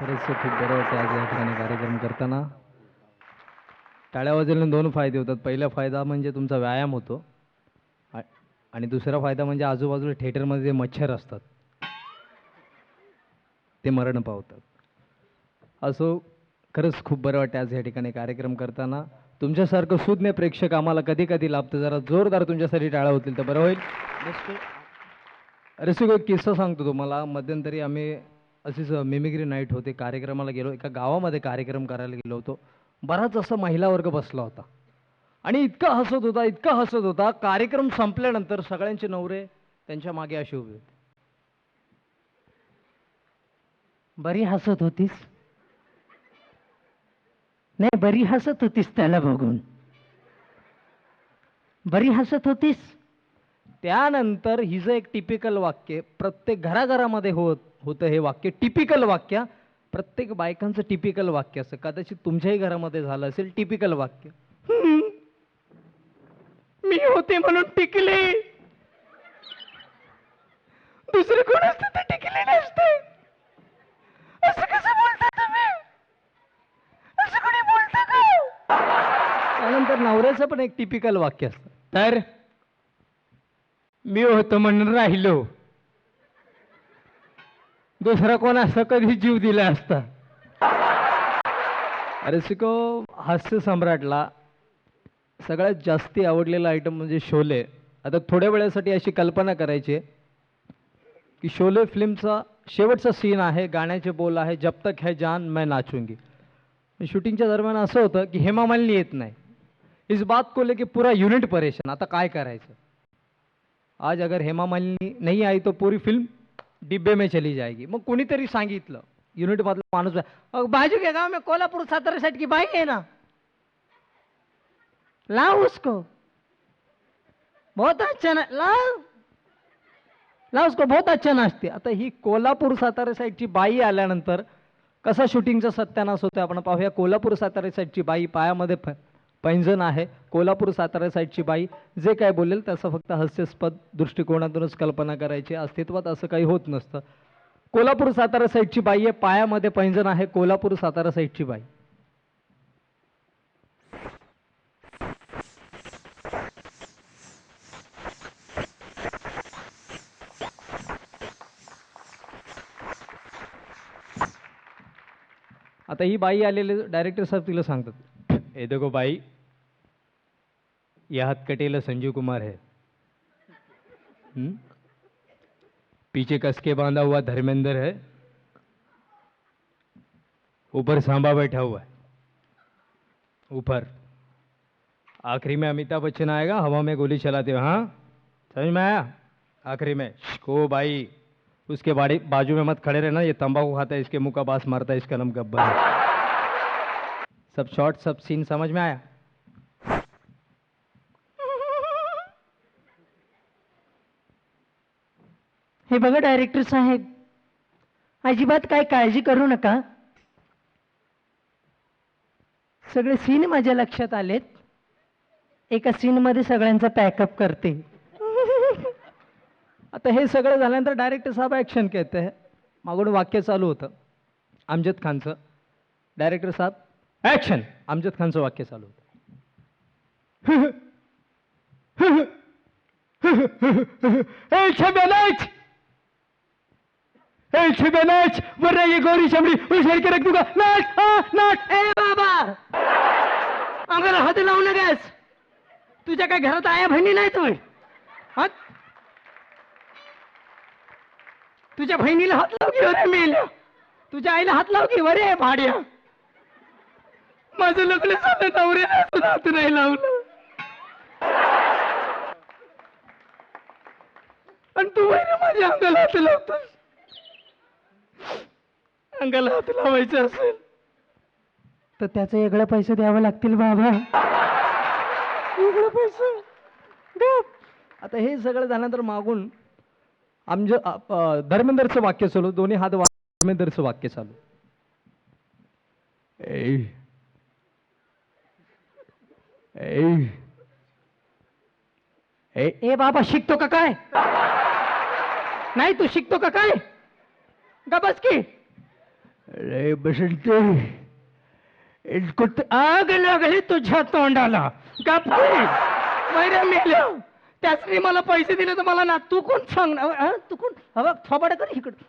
खरंच खूप बरं वाटतं आज या ठिकाणी कार्यक्रम करताना. टाळ्या वाजवल्याने दोन फायदे होतात. पहिला फायदा म्हणजे तुमचा व्यायाम होतो आ- आणि दुसरा फायदा म्हणजे आजूबाजूला थिएटरमध्ये जे मच्छर असतात ते मरण पावतात. असो, खरंच खूप बरं वाटतं आज या ठिकाणी कार्यक्रम करताना. तुमच्यासारखं सुज्ञ प्रेक्षक आम्हाला कधी कधी लाभतं. जरा जोरदार तुमच्यासाठी टाळ्या होतील तर बरं होईल. रसिको, एक किस्सा सांगतो तुम्हाला. मध्यंतरी आम्ही अशीच मिमिक्री नाईट होते, कार्यक्रमाला गेलो. एका गावामध्ये कार्यक्रम करायला गेलो होतो. बराच असा महिला वर्ग बसला होता आणि इतका हसत होता, इतका हसत होता. कार्यक्रम संपल्यानंतर सगळ्यांचे नवरे त्यांच्या मागे असे उभे होते. बरी हसत होतीस? नाही, बरी हसत होतीस त्याला बघून. बरी हसत होतीस. त्यानंतर हिचं एक टिपिकल वाक्य, प्रत्येक घराघरामध्ये होतं हे वाक्य, टिपिकल वाक्य. प्रत्येक बायकांचं टिपिकल वाक्य असं, कदाचित तुमच्याही घरामध्ये झालं असेल. टिपिकल वाक्य, मी होते म्हणून टिकले, दुसरे कोण असते तर टिकले नसते. असं कसं बोलता तुम्ही? असं कोणी बोलतं का? त्यानंतर नवऱ्याचं पण एक टिपिकल वाक्य असतं, तर मी होतो म्हणून राहिलो, दुसरा कोण असं कधी जीव दिला असता. अरे शिको, हास्य सम्राटला सगळ्यात जास्ती आवडलेला आयटम म्हणजे शोले. आता थोड्या वेळासाठी अशी कल्पना करायची आहे की शोले फिल्मचा शेवटचा सीन आहे, गाण्याचे बोल आहे, जब तक है जान मैं नाचूंगी. शूटिंगच्या दरम्यान असं होतं की हेमा मालिनी येत नाही. इस बात को लेके पूरा यूनिट परेशान. आता काय करायचं? आज अगर हेमा मालिनी नहीं आई तो पूरी फिल्म डिब्बे में चली जाएगी. मग कोणीतरी सांगितलं, युनिट मधला माणूस, बाजू के गांव में कोल्हापुर सातारा साइड की बाई है ना, लाओ उसको, बहुत अच्छा ना, लाओ लाओ उसको, बहुत अच्छा नाचते. आता ही कोल्हापूर सातारा साईडची बाई आल्यानंतर कसा शूटिंगचा सत्यानाश होतो आपण पाहूया. कोल्हापूर सातारा साईडची बाई, पायामध्ये पैंजण आहे. कोल्हापूर सातारा साईडची बाई जे काय बोलेल त्याचं फक्त हास्यास्पद दृष्टिकोनातूनच कल्पना करायची. अस्तित्वात असं काही होत नसतं. कोल्हापूर सातारा साईडची बाई आहे, पायामध्ये पैंजण आहे. कोल्हापूर सातारा साईडची बाई. आता ही बाई आलेले डायरेक्टर साहेब तिला सांगतात, ए देखो बाई, यह हथकटेला संजीव कुमार है, पीछे कसके बांधा हुआ धर्मेंद्र है, ऊपर सांबा बैठा हुआ है, ऊपर आखिरी में अमिताभ बच्चन आएगा हवा में गोली चलाते हुए. हाँ, समझ में आया? आखिरी में को भाई उसके बाजू में मत खड़े रहना, ये तंबाकू खाता है, इसके मुंह का बास मारता है, इसका नाम गब्बर है. सब शॉर्ट, सब सीन समझ में आया? हे बघा डायरेक्टर साहेब, अजिबात काय काळजी करू नका. सगळे सीन माझ्या लक्षात आलेत. एका सीन मध्ये सगळ्यांचा पॅकअप करते. आता हे सगळं झाल्यानंतर डायरेक्टर साहेब ऍक्शन कहते हैं. मागून वाक्य चालू होतं अमजद खानचं. डायरेक्टर साहेब ऍक्शन. अमजद खानचं वाक्य चालू होतं. नाच, वरना ये गोरी चमड़ी उछेड़ के रख दूंगा. नाच, नाच. ए बाबा, आम्हाला हात लावू नकास. तुझ्या काय घरात आया बहिणी नाही तुम्ही? हात, तुझ्या बहिणीला हात लाव की वरे मेल्या. तुझ्या आईला हात लाव की वरे भाड्या. माझं लग्न झालं, नवऱ्याने हात नाही लावलं आणि तू वैर माझ्या अंगाला हात लावतोस. अंगाला हात लावायचं असेल तर त्याचे वेगळे पैसे द्यावे लागतील बाबा. वेगळे पैसे. आता हे सगळं झाल्यानंतर मागून धर्मेंद्रचं वाक्य चालू. दोन्ही हात धर्मेंद्रचं वाक्य चालू. ए ए ए बाबा, शिकतो का काय? नाही, तू शिकतो का काय? गा बस की. अरे बसंती, इतकं आग लागली तुझ्या तोंडाला. गप्पी वैर मेलं. त्याचनी मला पैसे दिले तर मला ना तू कोण सांगणार? तू कोण? हवा थोबाड कर इकडं.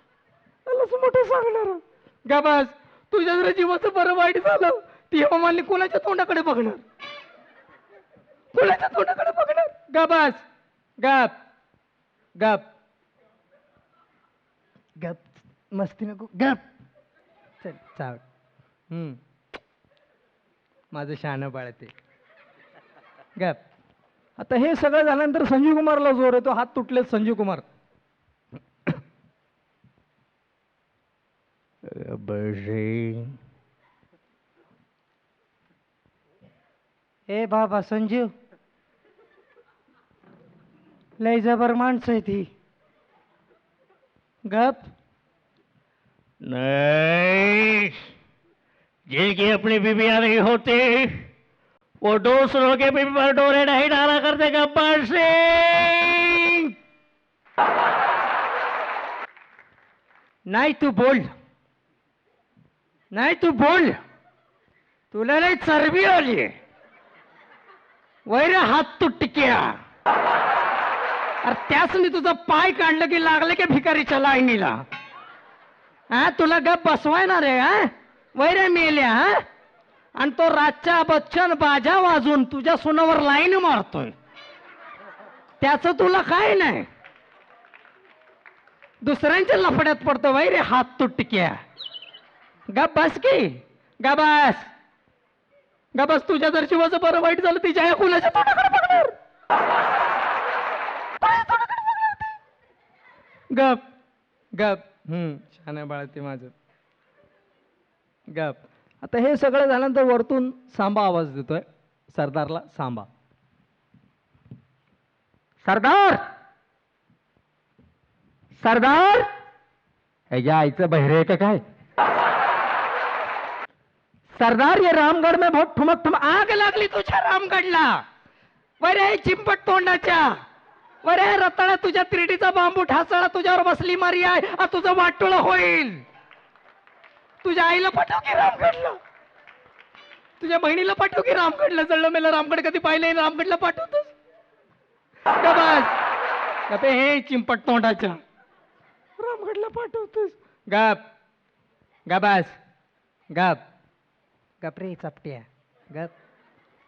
मला असं मोठं सांगणार. गाबास, तुझ्या जरा जीवाचं बरं वाईट झालं ती हवामानली कोणाच्या तोंडाकडे बघणार? कोणाच्या तोंडाकडे बघणार? गाबास, गप गप गप, मस्ती नको, गप. चल चाव. माझं शहाणं बाळते. गप. आता हे सगळं झाल्यानंतर संजीव कुमारला जोर येतो. हात तुटलेत संजीव कुमार. ए बाबा संजीव, लय जबर माणसं आहे ती. गप. नहीं, जिनकी अपनी बीबियां नहीं होती वो दूसरों के बीबी पर डोरे नहीं डाला करते गब्बर सिंह. नाही तू बोल, नाही तू बोल. तुला लय चरबी आली. वैर हात तुटक्या. अरे त्याच मी तुझा पाय काढलं की लागले की भिकारीच्या लाईनीला. हा तुला गप बसवायणार रे? हा वैर मेल्या. हा आणि तो रातच्या बच्चन बाजा वाजून तुझ्या सोनावर लाईन मारतोय. त्याच तुला काय नाही. दुसऱ्यांच्या लफड्यात पडतो. वैरे हात तुटक्या. गप बस की. गबास गबास. तुझ्या जर शिवाचं बरं वाईट झालं तिच्या या कुणाच्या तोंडाकडे बघणार? गप गप. छान बाळा ते माझं. गप. आता हे सगळं झाल्यानंतर वरतून सांबा आवाज देतोय सरदारला. सांबा. सरदार, सरदार. ह्याच्या आईचं बहिरे आहे का काय? सरदार, ये रामगढ़ में बहुत ठुमक ठुमक. आग लागली तुझ्या रामगडला. वरे चिंपट तोंडाच्या. वरे रताळा तुझ्या तिरडीचा बांबू ठासळा तुझ्यावर बसली मारी आहे. तुझं वाटोळ होईल. तुझ्या आईला पाठव की रामगडला. तुझ्या बहिणीला पाठव की रामगडला. जळलं मेलं रामगड कधी पाहिलंय? रामगडला पाठवतोस? गप. गपे हे चिंपट तोंडाच्या. रामगडला पाठवतोस? गप गबास. गप गप रे चपट्या. गप.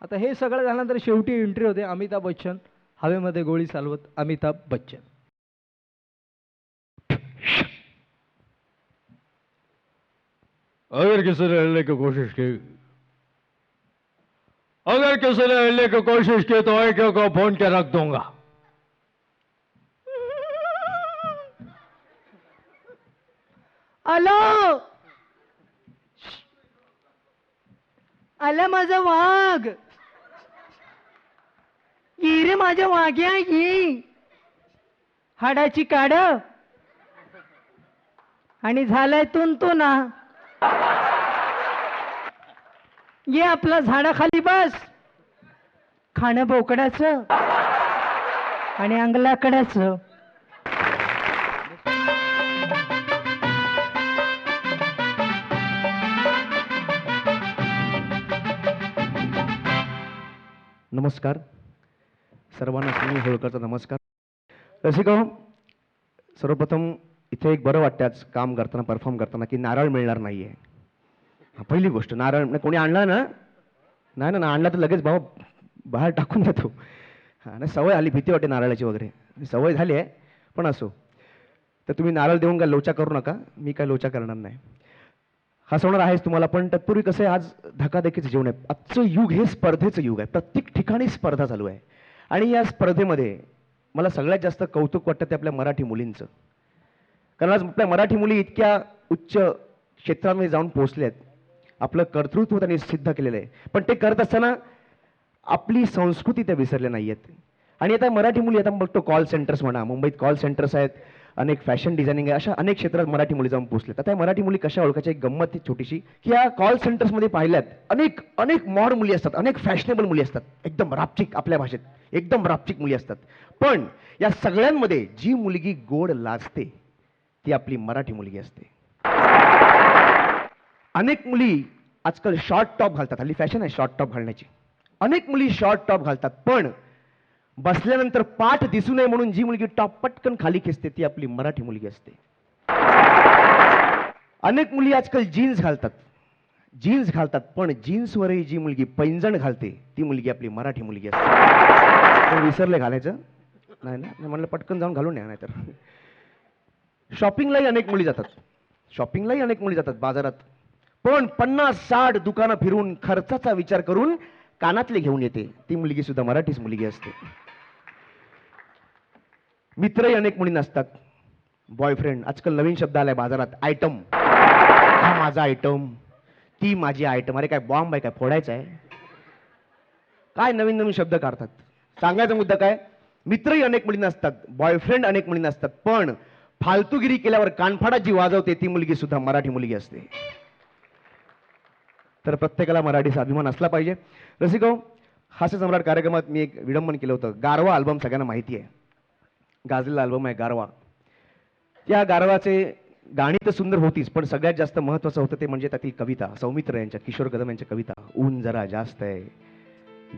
आता हे सगळं झाल्यानंतर शेवटी एंट्री होते अमिताभ बच्चन. हवेमध्ये गोळी चालवत अमिताभ बच्चन. अगर किसी ने हिलने की कोशिश की, अगर किसी ने हिलने की कोशिश की तो एक को फोन के रख दूंगा. आलो आला माझा वाघ. ये रे माझ्या वाघ्या ये. हाडाची काड आणि झालाय तू ना. ये आपला झाडाखाली बस. खाणं बोकडाचं आणि अंगलाकडाचं. नमस्कार सर्वांना. सुनील होळकरचा नमस्कार. रसिको, सर्वप्रथम इथे एक बरं वाटतं आज काम करताना, परफॉर्म करताना, की नारळ मिळणार नाही आहे. पहिली गोष्ट, नारळ कोणी आणला ना? नाही ना, आणला तर लगेच भाऊ बाहेर टाकून देतो. हां, नाही सवय आली, भीती वाटते नारळाची वगैरे, सवय झाली आहे. पण असो, तर तुम्ही नारळ देऊन काय लोचा करू नका. मी काय लोचा करणार नाही. हसवणार आहेच तुम्हाला. पण तत्पूर्वी कसं आहे, आज धकाधकीचं जीवन आहे. आजचं युग हे स्पर्धेचं युग आहे. प्रत्येक ठिकाणी स्पर्धा चालू आहे. आणि या स्पर्धेमध्ये मला सगळ्यात जास्त कौतुक वाटतं ते आपल्या मराठी मुलींचं. कारण आज आपल्या मराठी मुली इतक्या उच्च क्षेत्रांमध्ये जाऊन पोहोचल्या आहेत. आपलं कर्तृत्व त्यांनी सिद्ध केलेलं आहे. पण ते करत असताना आपली संस्कृती त्या विसरल्या नाही आहेत. आणि आता मराठी मुली, आता बघतो कॉल सेंटर्स म्हणा, मुंबईत कॉल सेंटर्स आहेत, अनेक फॅशन डिझायनिंग आहे, अशा अनेक क्षेत्रात मराठी मुली जाऊन पोहोचल्यात. आता या मराठी मुली कशा ओळखायच्या? एक गंमत आहे छोटीशी, की या कॉल सेंटर्समध्ये पाहिल्यात अनेक अनेक मॉड मुली असतात, अनेक फॅशनेबल मुली असतात, एकदम रापचिक, आपल्या भाषेत एकदम रापचिक मुली असतात. पण या सगळ्यांमध्ये जी मुलगी गोड लाजते ती आपली मराठी मुलगी असते. अनेक मुली आजकाल शॉर्ट टॉप घालतात, हल्ली फॅशन आहे शॉर्ट टॉप घालण्याची. अनेक मुली शॉर्ट टॉप घालतात, पण बसल्यानंतर पाठ दिसू नये म्हणून जी मुलगी टॉप पटकन खाली खेचते ती आपली मराठी मुलगी असते. अनेक मुली आजकाल जीन्स घालतात, पण जीन्सवरही जी मुलगी पैंजण घालते ती मुलगी आपली मराठी मुलगी असते. पण विसरले घालायचं नाही ना, म्हणलं पटकन जाऊन घालून या. नाहीतर शॉपिंगलाही अनेक मुली जातात बाजारात, पण 50-60 दुकानं फिरून खर्चाचा विचार करून कानातले घेऊन येते ती मुलगी सुद्धा मराठीच मुलगी असते. मित्रही अनेक मुली नसतात. बॉयफ्रेंड, आजकाल नवीन शब्द आलाय बाजारात, आयटम. हा माझा आयटम, ती माझी आयटम. अरे काय बॉम्ब आहे काय, फोडायचा आहे काय? नवीन नवीन शब्द काढतात. सांगायचा मुद्दा काय, मित्रही अनेक मुली नसतात, बॉयफ्रेंड अनेक मुली नसतात, पण फालतूगिरी केल्यावर कानफाडा जी वाजवते ती मुलगी सुद्धा मराठी मुलगी असते. तर प्रत्येकाला मराठीचा अभिमान असला पाहिजे. रसिको, हास्य सम्राट कार्यक्रमात मी एक विडंबन केलं होतं. गारवा अल्बम सगळ्यांना माहिती आहे, गाजलेला अल्बम आहे गारवा. त्या गारवाचे गाणी तर सुंदर होतीच, पण सगळ्यात जास्त महत्त्वाचं होतं ते म्हणजे त्यातील कविता, सौमित्र यांच्या, किशोर कदम यांच्या कविता. ऊन जरा जास्त आहे,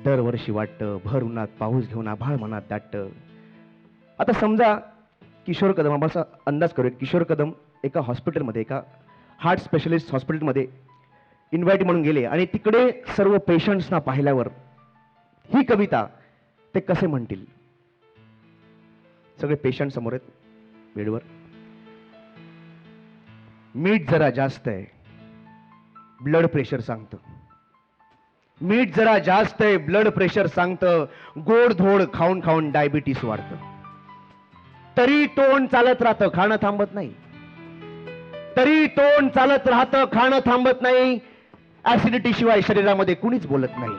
दरवर्षी वाटतं, भर उन्हात पाऊस घेऊन आभाळ मनात दाटतं. आता समजा किशोर कदम, आपण असा अंदाज करूया, किशोर कदम एका हॉस्पिटलमध्ये, एका हार्ट स्पेशलिस्ट हॉस्पिटलमध्ये इन्व्हाइट म्हणून गेले आणि तिकडे सर्व पेशंट्सना पाहिल्यावर ही कविता ते कसे म्हणतील? सगळे पेशंट समोर आहेत बेडवर. मीठ जरा जास्त आहे, ब्लड प्रेशर सांगतं. मीठ जरा जास्त आहे, ब्लड प्रेशर सांगतं. गोड धोड खाऊन खाऊन डायबिटीस वाढतं. तरी तोंड चालत राहतं, खाणं थांबत नाही. तरी तोंड चालत राहतं, खाणं थांबत नाही. ऍसिडिटी शिवाय शरीरामध्ये कुणीच बोलत नाही.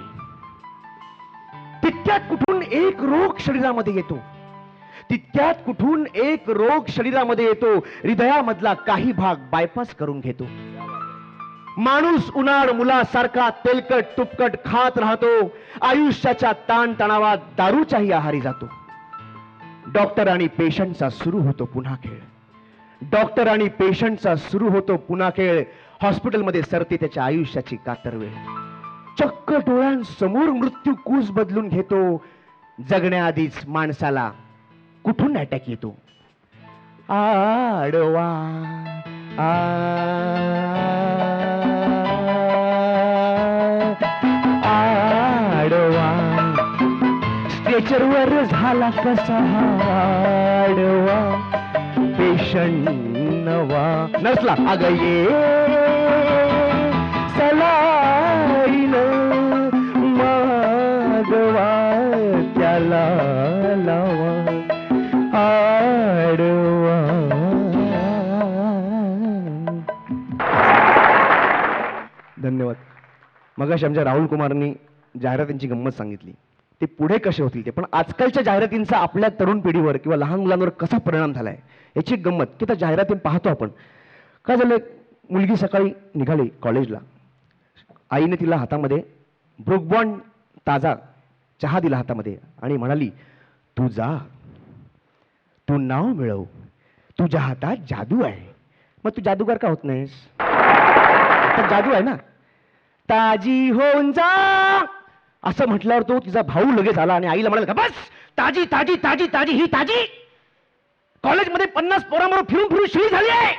तितक्यात कुठून एक रोग शरीरामध्ये येतो, तितक्यात कुठून एक रोग शरीरामध्ये येतो. हृदयामधला काही भाग बायपास करून घेतो. माणूस उन्हाळ मुलासारखा तेलकट तुपकट खात राहतो. आयुष्याच्या ताणतणावात दारूच्याही आहारी जातो. डॉक्टर आणि पेशंटचा सुरू होतो पुन्हा खेळ. डॉक्टर आणि पेशंटचा सुरू होतो पुन्हा खेळ. हॉस्पिटलमध्ये सरते त्याच्या आयुष्याची कातर वेळ. चक्क डोळ्यांसमोर मृत्यू कूस बदलून घेतो. जगण्याआधीच माणसाला कुठून अटॅक येतो. आडवा आडवा स्ट्रेचरवर झाला कसा आडवा. पेशंट नवा नसला अग ये सलाईन मागवा त्याला लावा आडवा. धन्यवाद. मगाशी आमच्या राहुल कुमारनी जाहिरातींची गंमत सांगितली, ते पुढे कसे होतील ते. पण आजकालच्या जाहिरातींचा आपल्या तरुण पिढीवर किंवा लहान मुलांवर कसा परिणाम झालाय याची एक गंमत की त्या जाहिराती पाहतो आपण. काय झालं, मुलगी सकाळी निघाली कॉलेजला. आईने तिला हातामध्ये ब्रुक बॉन्ड ताजा चहा दिला हातामध्ये आणि म्हणाली, तू जा, तू नाव मिळव, तुझ्या हातात जादू आहे. मग तू जादूगार का होत नाहीस? तर जादू आहे ना. ताजी होऊन जा असं म्हटल्यावर तो तिचा भाऊ लगेच आला आणि आईला म्हणाला, बस, ताजी ताजी ताजी ताजी ही ताजी. कॉलेजमध्ये 50 पोरांबरोबर फिरून फिरून शिळी झाली आहे.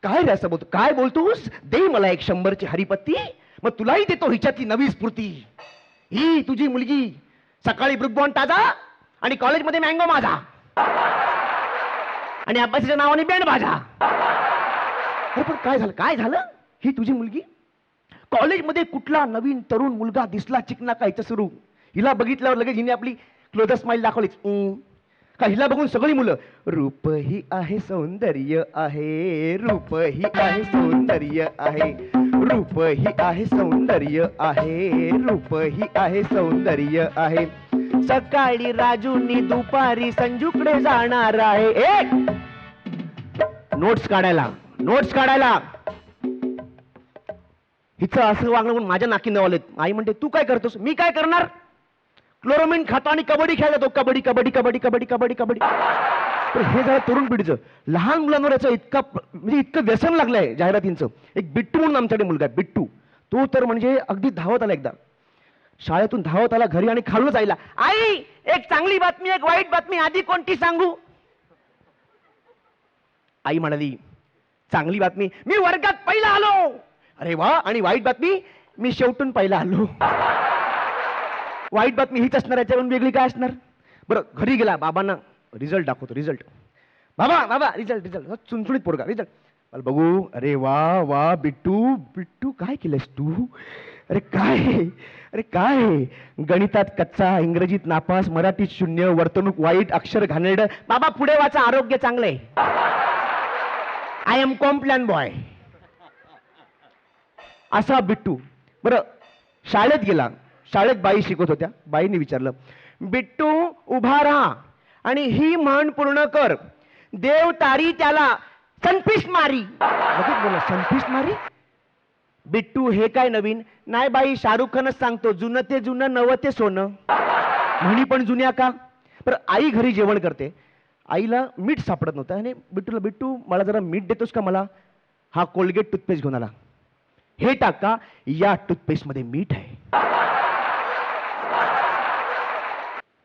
काय रे असं बोलतो, काय बोलतोस? दे मला एक 100ची हरिपत्ती, मग तुलाही देतो हिच्यातली नवी स्फूर्ती. ही तुझी मुलगी सकाळी ब्रुक बॉन्ड ताजा आणि कॉलेजमध्ये मँगो माझा आणि अभ्यासाच्या नावाने बँड बाजा. अरे पण काय झालं, काय झालं? ही तुझी मुलगी कॉलेजमध्ये कुठला नवीन तरुण मुलगा दिसला चिकना का हिचं सुरू. हिला बघितल्यावर लगेच हिने आपली क्लोजर स्माइल दाखवलीच का. हिला बघून सगळी मुलं रूप ही आहे सौंदर्य आहे, रूप ही आहे सौंदर्य आहे, रूप ही आहे सौंदर्य आहे, रूप ही आहे सौंदर्य आहे. सकाळी राजूनी दुपारी संजूकडे जाणार आहे. एक नोट्स काढायला, नोट्स काढायला. हिचं असं वागणं म्हणून माझ्या नाकी नवलेत. आई म्हणते, तू काय करतोस? मी काय करणार? क्लोरोमिन खातो आणि कबड्डी खेळतो. कबड्डी कबड्डी कबड्डी कबड्डी कबड्डी कबड्डी. तर हे जरा तरुण पिढीचं, लहान मुलांवर याचं म्हणजे इतकं व्यसन लागलंय जाहिरातींचं. एक बिट्टू म्हणून आमच्याकडे मुलगा आहे, बिट्टू. तो तर म्हणजे अगदी धावत आला एकदा, शाळेतून धावत आला घरी आणि खाल्लंच आईला, आई एक चांगली बातमी एक वाईट बातमी, आधी कोणती सांगू? आई म्हणाली, चांगली बातमी मी वर्गात पहिला आलो. अरे वा. आणि वाईट बातमी मी शेवटून पहिला आलो. वाईट बातमी हीच असणार, याच्यावरून वेगळी काय असणार? बरं, घरी गेला, बाबांना रिझल्ट दाखवतो. रिझल्ट, बाबा बाबा रिझल्ट रिझल्ट, चुनचुणीत पोरगा, रिझल्ट. मला बघू, अरे वा वा बिट्टू बिट्टू काय केलंस तू? अरे काय गणितात कच्चा, इंग्रजीत नापास, मराठीत शून्य, वर्तणूक वाईट, अक्षर घाणेरडं. बाबा पुढे वाचा, आरोग्य चांगलंय. I am Complan boy. असा बिट्टू. बरं, शाळेत गेला, शाळेत बाई शिकवत होत्या. बाईने विचारलं, बिट्टू उभा राहा आणि ही म्हण पूर्ण कर, देव तारी त्याला सनफिश मारी. लगेच बोला, सनफिश मारी? बिट्टू हे काय नवीन? नाही बाई, शाहरुख खानच सांगतो, जुनं ते जुनं, नवं ते सोनं. म्हणी पण जुन्या का? बरं, आई घरी जेवण करते, आईला मीठ सापडत नव्हतं आणि बिट्टूला, बिट्टू मला जरा मीठ देतोस का मला? हा कोलगेट टूथपेस्ट घेऊन आला. हे टाका, या टूथपेस्ट मध्ये मीठ आहे.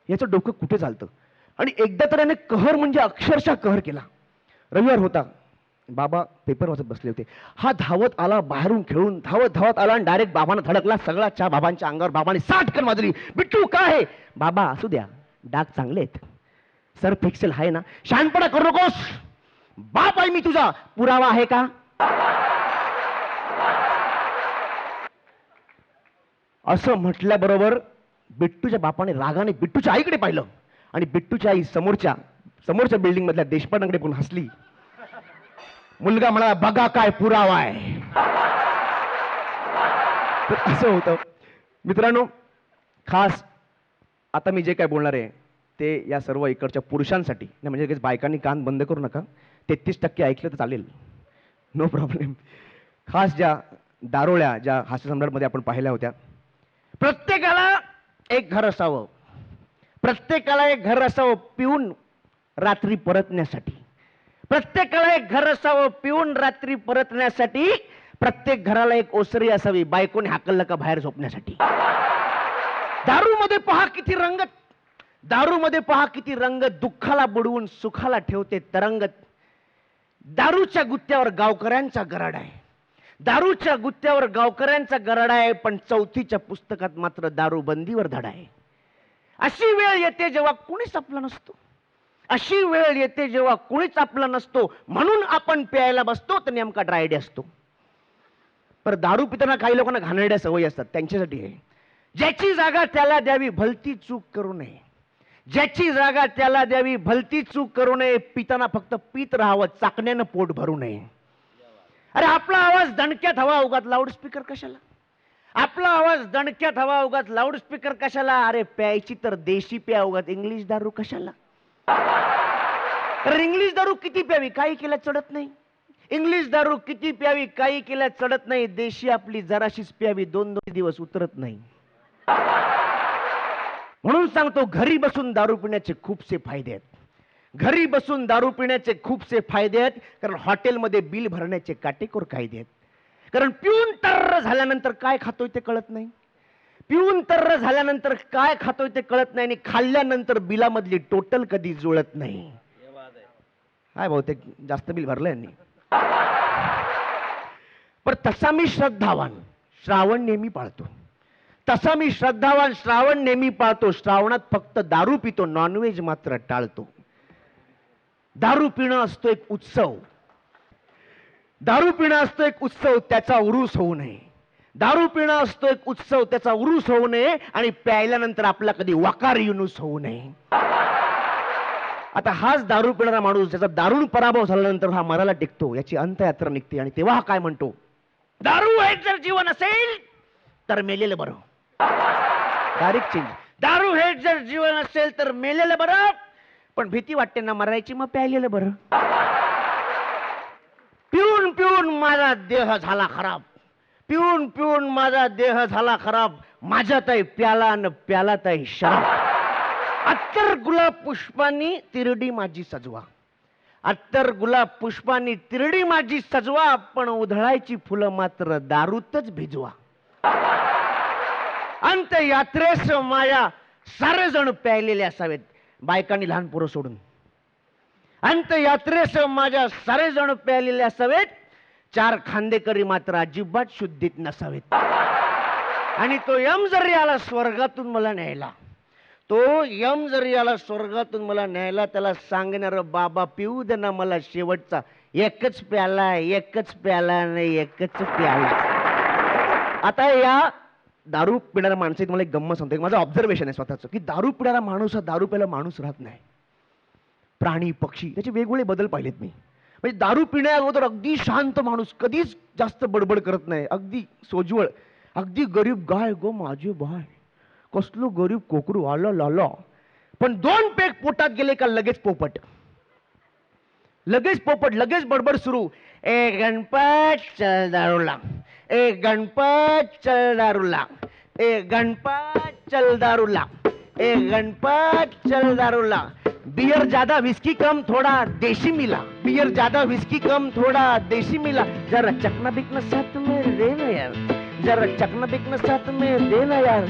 याचं डोकं कुठे चालतं? आणि एकदा तर याने कहर म्हणजे अक्षरशः कहर केला. रविवार होता, बाबा पेपर वाचत बसले होते. हा धावत आला, बाहेरून खेळून धावत आला आणि डायरेक्ट बाबांना धडकला. सगळा चहा बाबांच्या अंगावर. बाबाने साटकन वाजली, बिट्टू काय आहे? बाबा असू द्या, डाग चांगले आहेत, सर्फ एक्सेल आहे ना. शहाणपणा करू नकोस, बाप आहे मी तुझा, पुरावा आहे का? असं म्हटल्याबरोबर बिट्टूच्या बापाने रागाने बिट्टूच्या आईकडे पाहिलं आणि बिट्टूच्या आई समोरच्या बिल्डिंग मधल्या देशपांडेकडे पण हसली. मुलगा म्हणाला, बघा काय पुरावा आहे. तर असं होतं मित्रांनो. खास आता मी जे काय बोलणार आहे ते या सर्व इकडच्या पुरुषांसाठी नाही, म्हणजे बायकांनी कान बंद करू नका, 33% ऐकलं तर चालेल, नो प्रॉब्लेम. खास ज्या दारोळ्या ज्या हास्यसम्राटमध्ये आपण पाहिल्या होत्या, प्रत्येकाला एक घर असावं, प्रत्येकाला एक घर असावं पिऊन रात्री परतण्यासाठी. प्रत्येकाला एक घर असावं पिऊन रात्री परतण्यासाठी. प्रत्येक घराला एक ओसरी असावी बायकोने हाकललं का बाहेर झोपण्यासाठी. दारूमध्ये पहा किती रंगत, दारूमध्ये पहा किती रंगत, दुःखाला बुडवून सुखाला ठेवते तरंगत. दारूच्या गुत्त्यावर गावकऱ्यांचा गराड आहे, दारूच्या गुत्त्यावर गावकऱ्यांचा गराड आहे, पण चौथीच्या पुस्तकात मात्र दारूबंदीवर धडा आहे. अशी वेळ येते जेव्हा कुणीच आपला नसतो, अशी वेळ येते जेव्हा कुणीच आपला नसतो, म्हणून आपण प्यायला बसतो तर नेमका ड्रायडे असतो. पर दारू पिताना काही लोकांना घाणेरड्या सवयी असतात, त्यांच्यासाठी आहे. ज्याची जागा त्याला द्यावी, भलती चूक करू नये. ज्याची जागा त्याला द्यावी, भलती चूक करू नये. पिताना फक्त पीत राहावं, चाकण्यानं पोट भरू नये. अरे आपला आवाज दणक्यात हवा, उगाच लाऊडस्पीकर कशाला? आपला आवाज दणक्यात हवा, उगाच लाऊडस्पीकर कशाला? अरे प्यायची तर देशी प्या, उगाच इंग्लिश दारू कशाला? तर इंग्लिश दारू किती प्यावी, काही केल्या चढत नाही. इंग्लिश दारू किती प्यावी, काही केल्या चढत नाही. देशी आपली जराशीच प्यावी, 2-2 दिवस उतरत नाही. म्हणून सांगतो, घरी बसून दारू पिण्याचे खूपसे फायदे आहेत. घरी बसून दारू पिण्याचे खूपसे फायदे आहेत, कारण हॉटेलमध्ये बिल भरण्याचे काटेकोर कायदे आहेत. कारण पिऊन तर्र झाल्यानंतर काय खातोय ते कळत नाही, पिऊन तर्र झाल्यानंतर काय खातोय ते कळत नाही, आणि खाल्ल्यानंतर बिलामधली टोटल कधी जुळत नाही. काय बहुतेक जास्त बिल भरलं यांनी. पण तसा मी श्रद्धावान, श्रावण नेहमी पाळतो. तसा मी श्रद्धावान, श्रावण नेहमी पाळतो. श्रावणात फक्त दारू पितो, नॉनव्हेज मात्र टाळतो. दारू पिणं असतो एक उत्सव, दारू पिणं असतो एक उत्सव, त्याचा उरूस होऊ नये. दारू पिणं असतो एक उत्सव, त्याचा उरूस होऊ नये, आणि प्यायल्यानंतर आपला कधी वकार युनूस होऊ नये. आता हाच दारू पिणारा माणूस, ज्याचा दारुण पराभव झाल्यानंतर हा मराला टेकतो, याची अंतयात्रा निघते, आणि तेव्हा हा काय म्हणतो, दारू हे जर जीवन असेल तर मेलेलं बरं. Direct change. दारू हे जर जीवन असेल तर मेलेलं बरं, पण भीती वाटते ना मरायची, मग प्यायलेलं बरं. पिऊन पिऊन माझा देह झाला खराब, पिऊन पिऊन माझा देह झाला खराब, माझ्यातही प्याला न प्यालातही शराब. अत्तर गुलाब पुष्पांनी तिरडी माझी सजवा. अत्तर गुलाब पुष्पांनी तिरडी माझी सजवा, पण उधळायची फुलं मात्र दारूतच भिजवा. अंत्ययात्रेस माझ्या सारे जण प्यायलेले असावेत, बायकांनी लहान पोरं सोडून. अंत्ययात्रेस माझ्या सारे जण प्यायलेले असावेत, 4 खांदेकरी मात्र अजिबात शुद्धीत नसावेत. आणि तो यम जरी आला स्वर्गातून मला न्यायला, तो यम जरी आला स्वर्गातून मला न्यायला, त्याला सांगणार बाबा पिऊ दे ना मला शेवटचा एकच प्याला, एकच प्याला नाही एकच प्याला. आता या दारू पिणाऱ्या माणसाची तुम्हाला एक गंमत सांगतो, माझं ऑब्झर्वेशन आहे स्वतःचं, की दारू पिणारा माणूस हा दारू प्यायला माणूस राहत नाही. प्राणी पक्षी त्याचे वेगवेगळे बदल पाहिलेत मी. म्हणजे दारू पिण्या अगोदर अगदी शांत माणूस, कधीच जास्त बडबड करत नाही, अगदी सोज्वळ, अगदी गरीब गाय गो माझे बाय, कसलो गरीब कोकरू आलो लालो. पण 2 पेग पोटात गेले का लगेच पोपट, लगेच पोपट, लगेच बडबड सुरू. ए गणपत चल दारूला, ए गणपत चल दारूला, ए गणपत चल दारूला, ए गणपत चल दारूला. बियर ज्यादा विस्की कम थोड़ा देशी मिला, बियर ज्यादा विस्की कम थोड़ा देशी मिला. जरा चकना बिकना साथ में देना यार, जरा चकना बिकना साथ में देना यार.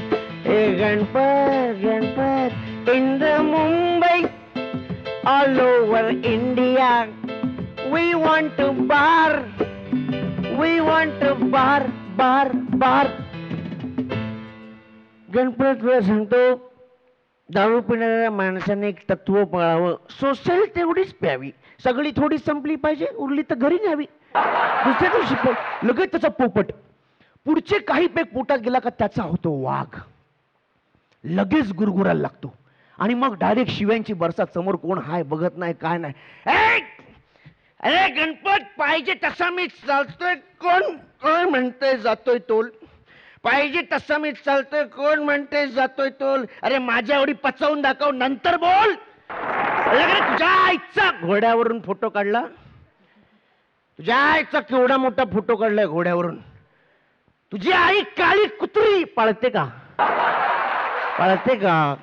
ए Ganpat Ganpat in the Mumbai all over India we want to bar, we want to bar bar bar. Ganpat वेळ सांगतो, दारू पिणाऱ्या माणसाने एक तत्व पाळावं, सोसेल तेवढीच प्यावी, सगळी थोडी संपली पाहिजे, उरली तर घरी न्यावी. दुसऱ्या दिवशी लगेच त्याचा पोपट. पुढचे काही पेग पोटात गेला का त्याचा होतो वाघ, लगेच गुरगुरायला लागतो. आणि मग डायरेक्ट शिव्यांची बरसात, समोर कोण हाय बघत नाही काय नाही. अरे गणपत पाहिजे तसा मी चालतोय, कोण कोण म्हणतोय जातोय तोल, पाहिजे तसा मी चालतोय, कोण म्हणते जातोय तोल. अरे माझ्या एवढी पचवून दाखव नंतर बोल. तुझ्या आईचा घोड्यावरून फोटो काढला, तुझ्या आईचा केवढा मोठा फोटो काढलाय घोड्यावरून. तुझी आई काळी कुत्री पाळते का, पाळते का.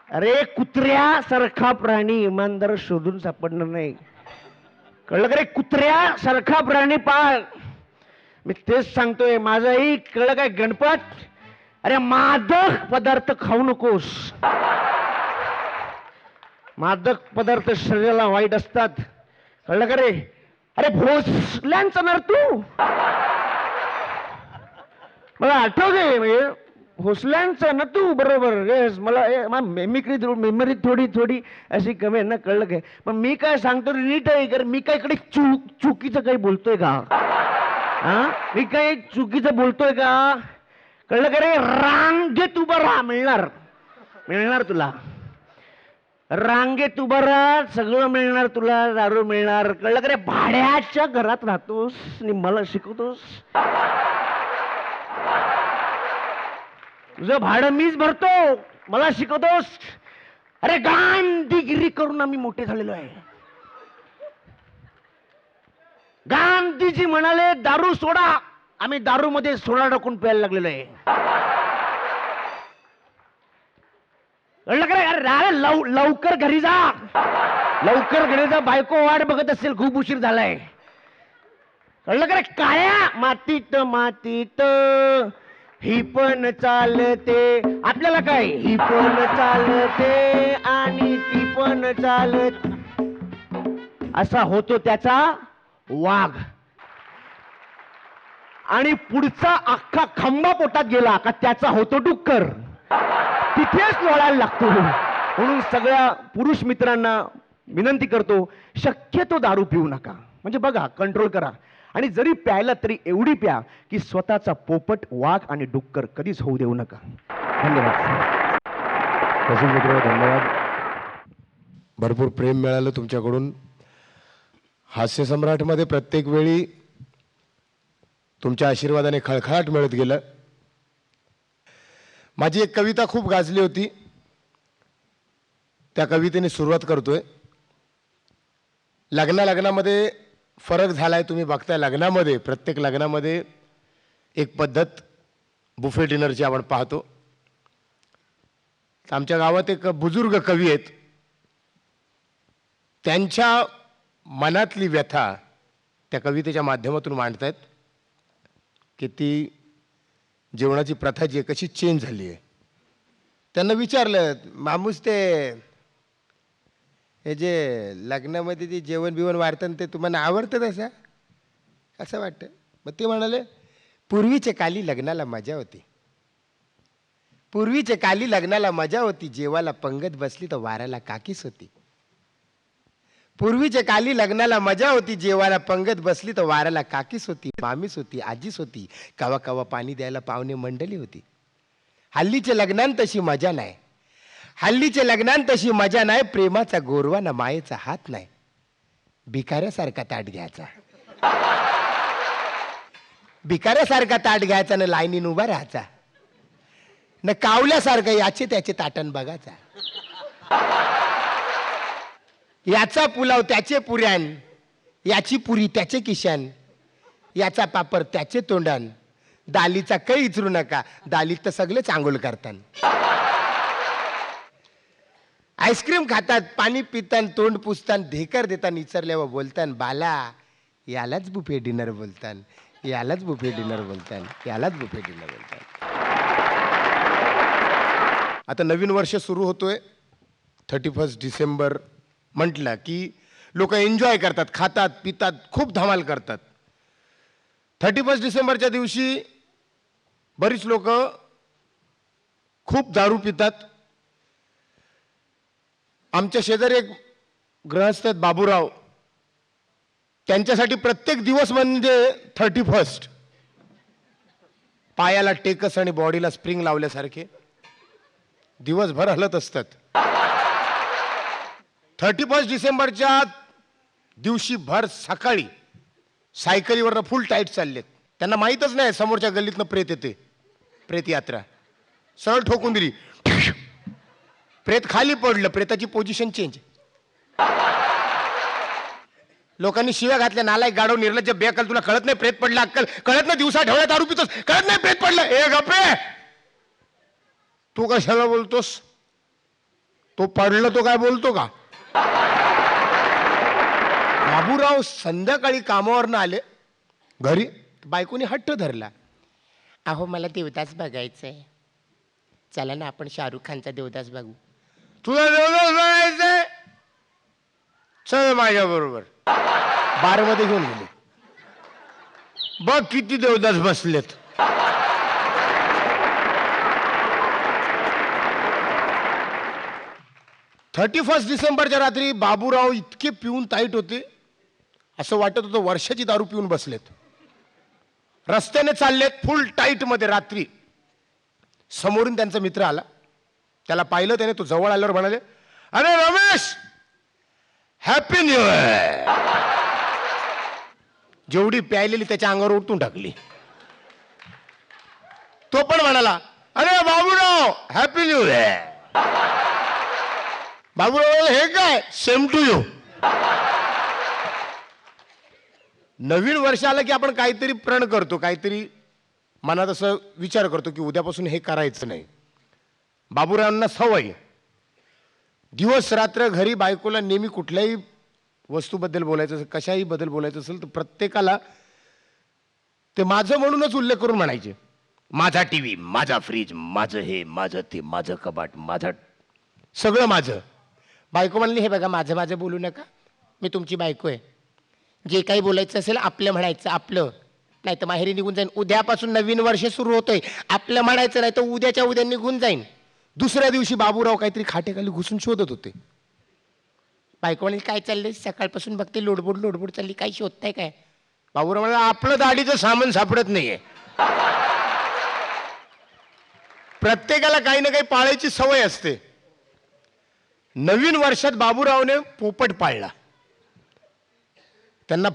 अरे कुत्र्यासारखा प्राणी इमानदार शोधून सापडणार नाही, कळलं का रे. कुत्र्यासारखा प्राणी पाळ, मी तेच सांगतोय. माझंही कळलं काय गणपत. अरे मादक पदार्थ खाऊ नकोस, मादक पदार्थ शरीराला वाईट असतात, कळलं का रे. अरे भोसल्यांचा नर तू, मला आठवते म्हणजे भोसल्यांचा ना तू, बरोबर. येस, मला मेमरी थोडी थोडी अशी कमी आहे ना, कळलं काय. पण मी काय सांगतो नीट आहे, कारण मी काय इकडे चुकीचं काही बोलतोय का, हा मी काय चुकीचं बोलतोय का, कळलं का रे. रांगेत उभं राहा, मिळणार, मिळणार तुला. रांगेत उभं राहा, सगळं मिळणार तुला, दारू मिळणार, कळलं का रे. भाड्याच्या घरात राहतोस आणि मला शिकवतोस, तुझं भाडं मीच भरतो, मला शिकवतोस. अरे गांधीगिरी करून आम्ही मोठे झालेलो आहे. गांधीजी म्हणाले दारू सोडा, आम्ही दारू मध्ये सोडा टाकून प्यायला लागलेलो आहे. कळलं का रे. अरे लवकर घरी जा, लवकर घरी जा, बायको वाट बघत असेल, खूप उशीर झालाय. कळलं का रे. काळ्या मातीत मातीत ही पण चालते, आपल्याला काय ही पण चालते आणि ती पण चालत, असा होतो त्याचा वाघ. आणि पुढचा अख्खा खंबा पोटात गेला का त्याचा होतो डुक्कर, तिथेच लोळायला लागतो. म्हणून सगळ्या पुरुष मित्रांना विनंती करतो, शक्यतो दारू पिऊ नका. म्हणजे बघा, कंट्रोल करा. आणि जरी प्यायला तरी एवढी प्या की स्वतःचा पोपट, वाघ आणि डुक्कर कधीच होऊ देऊ नका. धन्यवाद. रसिक मित्र, धन्यवाद. भरपूर प्रेम मिळालं तुमच्याकडून. हास्यसम्राटमध्ये प्रत्येक वेळी तुमच्या आशीर्वादाने खळखळाट मिळत गेलं. माझी एक कविता खूप गाजली होती, त्या कवितेने सुरुवात करतोय. लग्नामध्ये फरक झालाय, तुम्ही बघताय. लग्नामध्ये, प्रत्येक लग्नामध्ये एक पद्धत बुफे डिनरची आपण पाहतो. आमच्या गावात एक बुजुर्ग कवी आहेत, त्यांच्या मनातली व्यथा त्या कवितेच्या माध्यमातून मांडतायत की ती जेवणाची प्रथा जी आहे कशी चेंज झाली आहे. त्यांना विचारलं, मामूस ते हे जे लग्नामध्ये ते जेवण बिवण वाढतं ते तुम्हाला आवडतं तसं असं वाटतं? मग ते म्हणाले, पूर्वीच्या काली लग्नाला मजा होती, पूर्वीच्या काली लग्नाला मजा होती, जेवाला पंगत बसली तर वाऱ्याला काकीस होती. पूर्वीच्या काली लग्नाला मजा होती, जेवाला पंगत बसली तर वाऱ्याला काकीस होती, मामीस होती, आजीस होती, कवा कवा पाणी द्यायला पाहुणे मंडळी होती. हल्लीच्या लग्नात तशी मजा नाही, हल्लीच्या लग्नात तशी मजा नाही, प्रेमाचा गोरवा ना मायेचा हात नाही, भिकाऱ्यासारखा ताट घ्यायचा, भिकाऱ्यासारखा ताट घ्यायचा न लाईनीन उभा राहायचा, न कावल्यासारखं याचे त्याचे ताटण बघायचा. याचा पुलाव त्याचे पुऱ्यान, याची पुरी त्याचे किशान, याचा पापर त्याचे तोंडान, दालीचा काही इचरू नका, दालीत तर सगळे चांगोल करतात. आईस्क्रीम खातात, पाणी पितान, तोंड पुसतान, ढेकर देतान, इचरल्यावर बोलतान, बाला यालाच बुफे डिनर बोलतान, यालाच बुफे डिनर बोलतान, यालाच बुफे डिनर बोलतान. आता नवीन वर्ष सुरू होतोय. 31 डिसेंबर म्हटलं की लोक एन्जॉय करतात, खातात, पितात, खूप धमाल करतात. 31 डिसेंबरच्या दिवशी बरीच लोक खूप दारू पितात. आमच्या शेजारी एक गृहस्थ आहेत बाबूराव, त्यांच्यासाठी प्रत्येक दिवस म्हणजे 31. पायाला टेकस आणि बॉडीला स्प्रिंग लावल्यासारखे दिवसभर हलत असतात. 31 डिसेंबरच्या दिवशी भर सकाळी सायकलीवरनं फुल टाईट चाललेत. त्यांना माहीतच नाही समोरच्या गल्लीतनं प्रेत येते, प्रेत यात्रा. सरळ ठोकून दिली, प्रेत खाली पडलं, प्रेताची पोझिशन चेंज. लोकांनी शिव्या घातल्या, नालायक, गाढव, निर्लज्ज, बेअक्कल, तुला कळत नाही प्रेत पडलं, अक्कल कळत नाही, दिवसा ढवळ्या दारू पितोस, कळत नाही प्रेत पडलं. ए गप्पे, तू कशाला बोलतोस? तो पडलं तो काय बोलतो का? बाबूराव संध्याकाळी कामावरनं आले घरी, बायकोनी हट्ट धरला, अहो मला देवदास बघायचंय, चला ना आपण शाहरुख खानचा देवदास बघू. तुला देवदास बघायचंय? चल माझ्या बरोबर. बारमध्ये घेऊन गेले. बघ किती देवदास बसलेत. "31 डिसेंबरच्या रात्री बाबूराव इतके पिऊन टाईट होते, असं वाटत होतं वर्षाची दारू पिऊन बसलेत. रस्त्याने चाललेत फुल टाईट मध्ये. रात्री समोरून त्यांचा मित्र आला, त्याला पाहिलं त्याने, तो जवळ आल्यावर म्हणाले, अरे रमेश, हॅपी न्यू इयर. जेवढी प्यायलेली त्याच्या अंगावर उठून टाकली. तो पण म्हणाला, अरे Baburao, happy new year. Baburao, हे काय, सेम टू यू. नवीन वर्ष आलं की आपण काहीतरी प्रण करतो, काहीतरी मनात असं विचार करतो की उद्यापासून हे करायचं नाही. बाबूरावांना सवय, दिवस रात्र घरी बायकोला नेहमी कुठल्याही वस्तूबद्दल बोलायचं असेल, कशाही बद्दल बोलायचं असेल तर प्रत्येकाला ते माझं म्हणूनच उल्लेख करून म्हणायचे. माझा टीव्ही, माझा फ्रीज, माझं हे, माझं ते, माझं कपाट, माझं सगळं माझं. बायको म्हणली, हे बघा माझं माझं बोलू नका, मी तुमची बायको आहे, जे काही बोलायचं असेल आपलं म्हणायचं, आपलं, नाही तर माहेरी निघून जाईन. उद्यापासून नवीन वर्ष सुरू होतोय, आपलं म्हणायचं, नाही तर उद्याच्या उद्या निघून जाईन. दुसऱ्या दिवशी बाबूराव काहीतरी खाटेखाली घुसून शोधत होते. बायको म्हणली, काय चाललंय, सकाळपासून बघते लोडबोड लोडबोड चालली, काही शोधताय काय? बाबूराव म्हणाला, आपलं दाढीचं सामान सापडत नाहीये. प्रत्येकाला काही ना काही पाळायची सवय असते. नवीन वर्षात बाबूरावने पोपट पाळला. त्यांना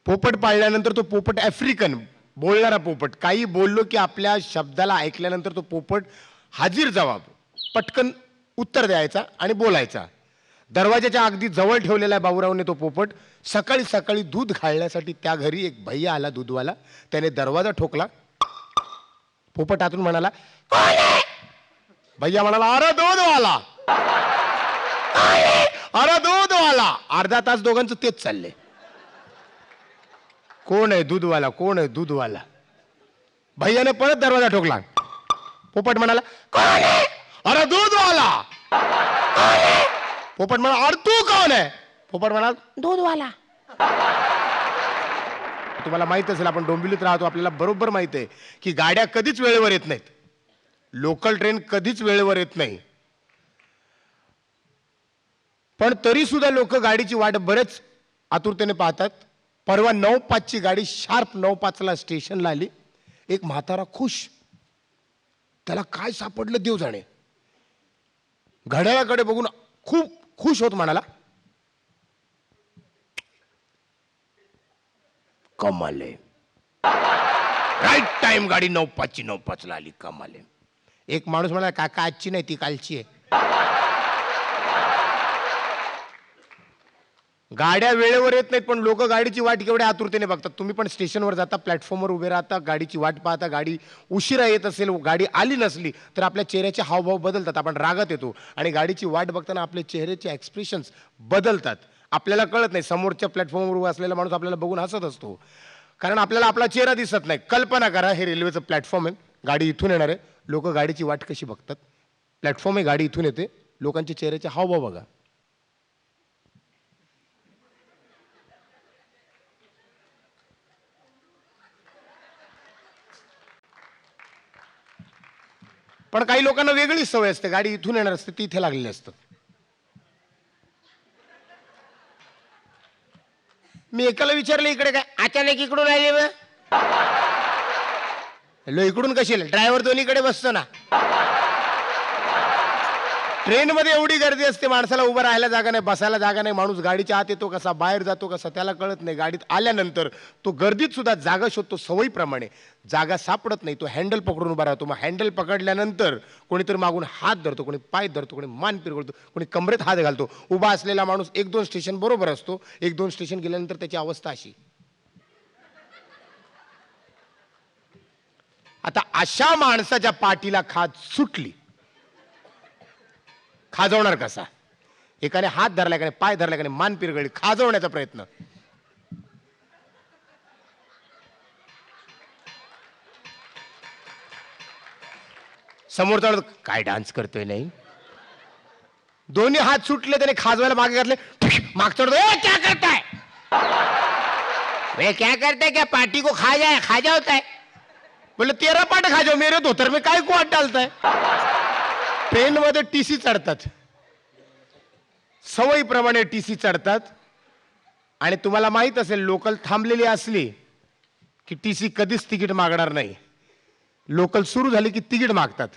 पोपट पाळल्यानंतर तो पोपट आफ्रिकन बोलणारा पोपट, काही बोललो की आपल्या शब्दाला ऐकल्यानंतर तो पोपट हाजीर जवाब, पटकन उत्तर द्यायचा आणि बोलायचा. दरवाजाच्या अगदी जवळ ठेवलेला आहे बाबूरावने तो पोपट. सकाळी सकाळी दूध घालण्यासाठी त्या घरी एक भैया आला, दूधवाला. त्याने दरवाजा ठोकला. पोपट आतून म्हणाला, कोण आहे? भैया म्हणाला, अरे दूधवाला, अरे दूध दूधवाला. अर्धा तास दोघांचं तेच चाललंय. कोण आहे दूधवाला, कोण आहे दूधवाला. भैयाने परत दरवाजा ठोकला. पोपट म्हणाला कोण आहे. अरे दूधवाला. पोपट म्हणाला अरे तू कोण आहे. पोपट म्हणाला दूधवाला. तुम्हाला माहित असेल आपण डोंबिवलीत राहतो, आपल्याला बरोबर माहित आहे की गाड्या कधीच वेळेवर येत नाहीत. लोकल ट्रेन कधीच वेळेवर येत नाही. पण तरी सुद्धा लोक गाडीची वाट बरेच आतुरतेने पाहतात. परवा 9:05 ची गाडी शार्प 9:05 स्टेशनला आली. एक म्हातारा खुश. त्याला काय सापडलं देव जाणे. घड्याळाकडे बघून खूप खुश होत म्हणाला कमाले. राईट टाइम गाडी 9:05 आली. कमाले. एक माणूस म्हणाला काका आजची नाही ती कालची आहे. गाड्या वेळेवर येत नाहीत पण लोक गाडीची वाट केवढ्या आतुरतेने बघतात. तुम्ही पण स्टेशनवर जाता, प्लॅटफॉर्मवर उभे राहता, गाडीची वाट पाहता. गाडी उशिरा येत असेल, गाडी आली नसली तर आपल्या चेहऱ्याचे हावभाव बदलतात. आपण रागात येतो आणि गाडीची वाट बघताना आपले चेहऱ्याचे एक्सप्रेशन्स बदलतात. आपल्याला कळत नाही. समोरच्या प्लॅटफॉर्मवर उभा असलेला माणूस आपल्याला बघून हसत असतो कारण आपल्याला आपला चेहरा दिसत नाही. कल्पना करा हे रेल्वेचं प्लॅटफॉर्म आहे, गाडी इथून येणार आहे. लोक गाडीची वाट कशी बघतात. प्लॅटफॉर्म आहे, गाडी इथून येते, लोकांचे चेहऱ्याचे हावभाव बघा. पण काही लोकांना वेगळी सवय असते. गाडी इथून येणार असते, ती इथे लागलेली असतं. मी एकाला विचारलं इकडे काय अचानक इकडून आले. हॅलो इकडून कशी ड्रायव्हर दोन्हीकडे बसतो ना. ट्रेन मध्ये एवढी गर्दी असते, माणसाला उभं राहायला जागा नाही, बसायला जागा नाही. माणूस गाडीच्या आत येतो कसा, बाहेर जातो कसा त्याला कळत नाही. गाडीत आल्यानंतर तो गर्दीत सुद्धा जागा शोधतो सवयीप्रमाणे. जागा सापडत नाही, तो हँडल पकडून उभा राहतो. मग हँडल पकडल्यानंतर कोणीतरी मागून हात धरतो, कोणी पाय धरतो, कोणी मान पिरगळतो, कोणी कमरेत हात घालतो. उभा असलेला माणूस 1-2 स्टेशन बरोबर असतो. 1-2 स्टेशन गेल्यानंतर त्याची अवस्था अशी. आता अशा माणसाच्या पाठीला खाज सुटली, खाजवणार कसा. एकाने हात धरला, एकाने पाय धरला, एकाने मान पिरगळली. खाजवण्याचा प्रयत्न. समोरचा काय डान्स करतोय नाही. दोन्ही हात सुटले, त्याने खाजवायला मागे घातले. मागचा क्या करताय. वे क्या करताय, क्या पार्टी को खा जाओ. बोले तेरा पाठ खा जाओ, मेरे धोतर में काय को हात डालताय. ट्रेन मध्ये टीसी चढतात, सवयीप्रमाणे टीसी चढतात. आणि तुम्हाला माहित असेल लोकल थांबलेली असली की टीसी कधीच तिकीट मागणार नाही. लोकल सुरू झाली की तिकीट मागतात.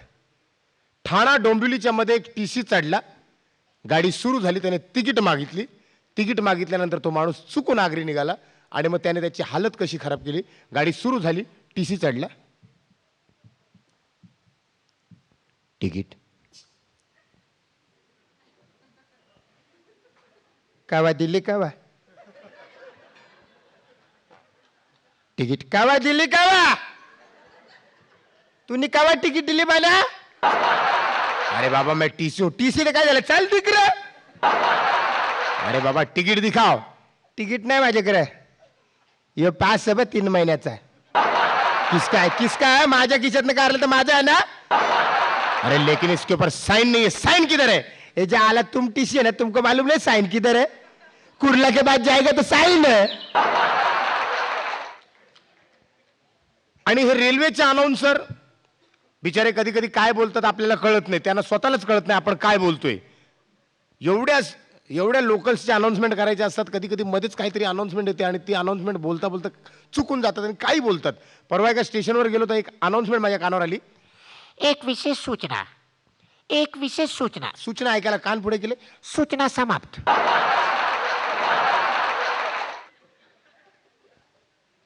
ठाणा डोंबिवलीच्या मध्ये एक टीसी चढला, गाडी सुरू झाली, त्याने तिकीट मागितली. तिकीट मागितल्यानंतर तो माणूस चुकून आगरी निघाला आणि मग त्याने त्याची हालत कशी खराब केली. गाडी सुरू झाली, टीसी चढला, तिकीट कावा दिली, कावा तिकीट कावा दिली, कावा तूने कावा तिकीट दिली मला. अरे बाबा मैं टीसी ने काय झालं, चल तिकडे. अरे बाबा तिकीट दिखाव. तिकीट नाही माझ्याकडे, ये पास है 3 महिन्याचा. किसका है माझ्या खिशातनं काढलं तर माझा है ना. अरे लेकिन इसके ऊपर साइन नहीं है. साइन किधर है. ये जो आला तुम टीसी है ना, तुमको मालूम नहीं साइन किधर है. कुर्ला के बाद जाएगा तो साइन है. आणि हे रेल्वेचे अनाउन्सर बिचारे कधी कधी काय बोलतात आपल्याला कळत नाही. त्यांना स्वतःलाच कळत नाही आपण काय बोलतोय. एवढ्या लोकल्सचे अनाउन्समेंट करायचे असतात, कधी कधी मध्येच काहीतरी अनाउन्समेंट येते आणि ती अनाउन्समेंट बोलता बोलता चुकून जातात आणि काही बोलतात. परवा एका स्टेशनवर गेलो तर एक अनाउन्समेंट माझ्या कानावर आली. एक विशेष सूचना. सूचना ऐकायला कान पुढे केले. सूचना समाप्त.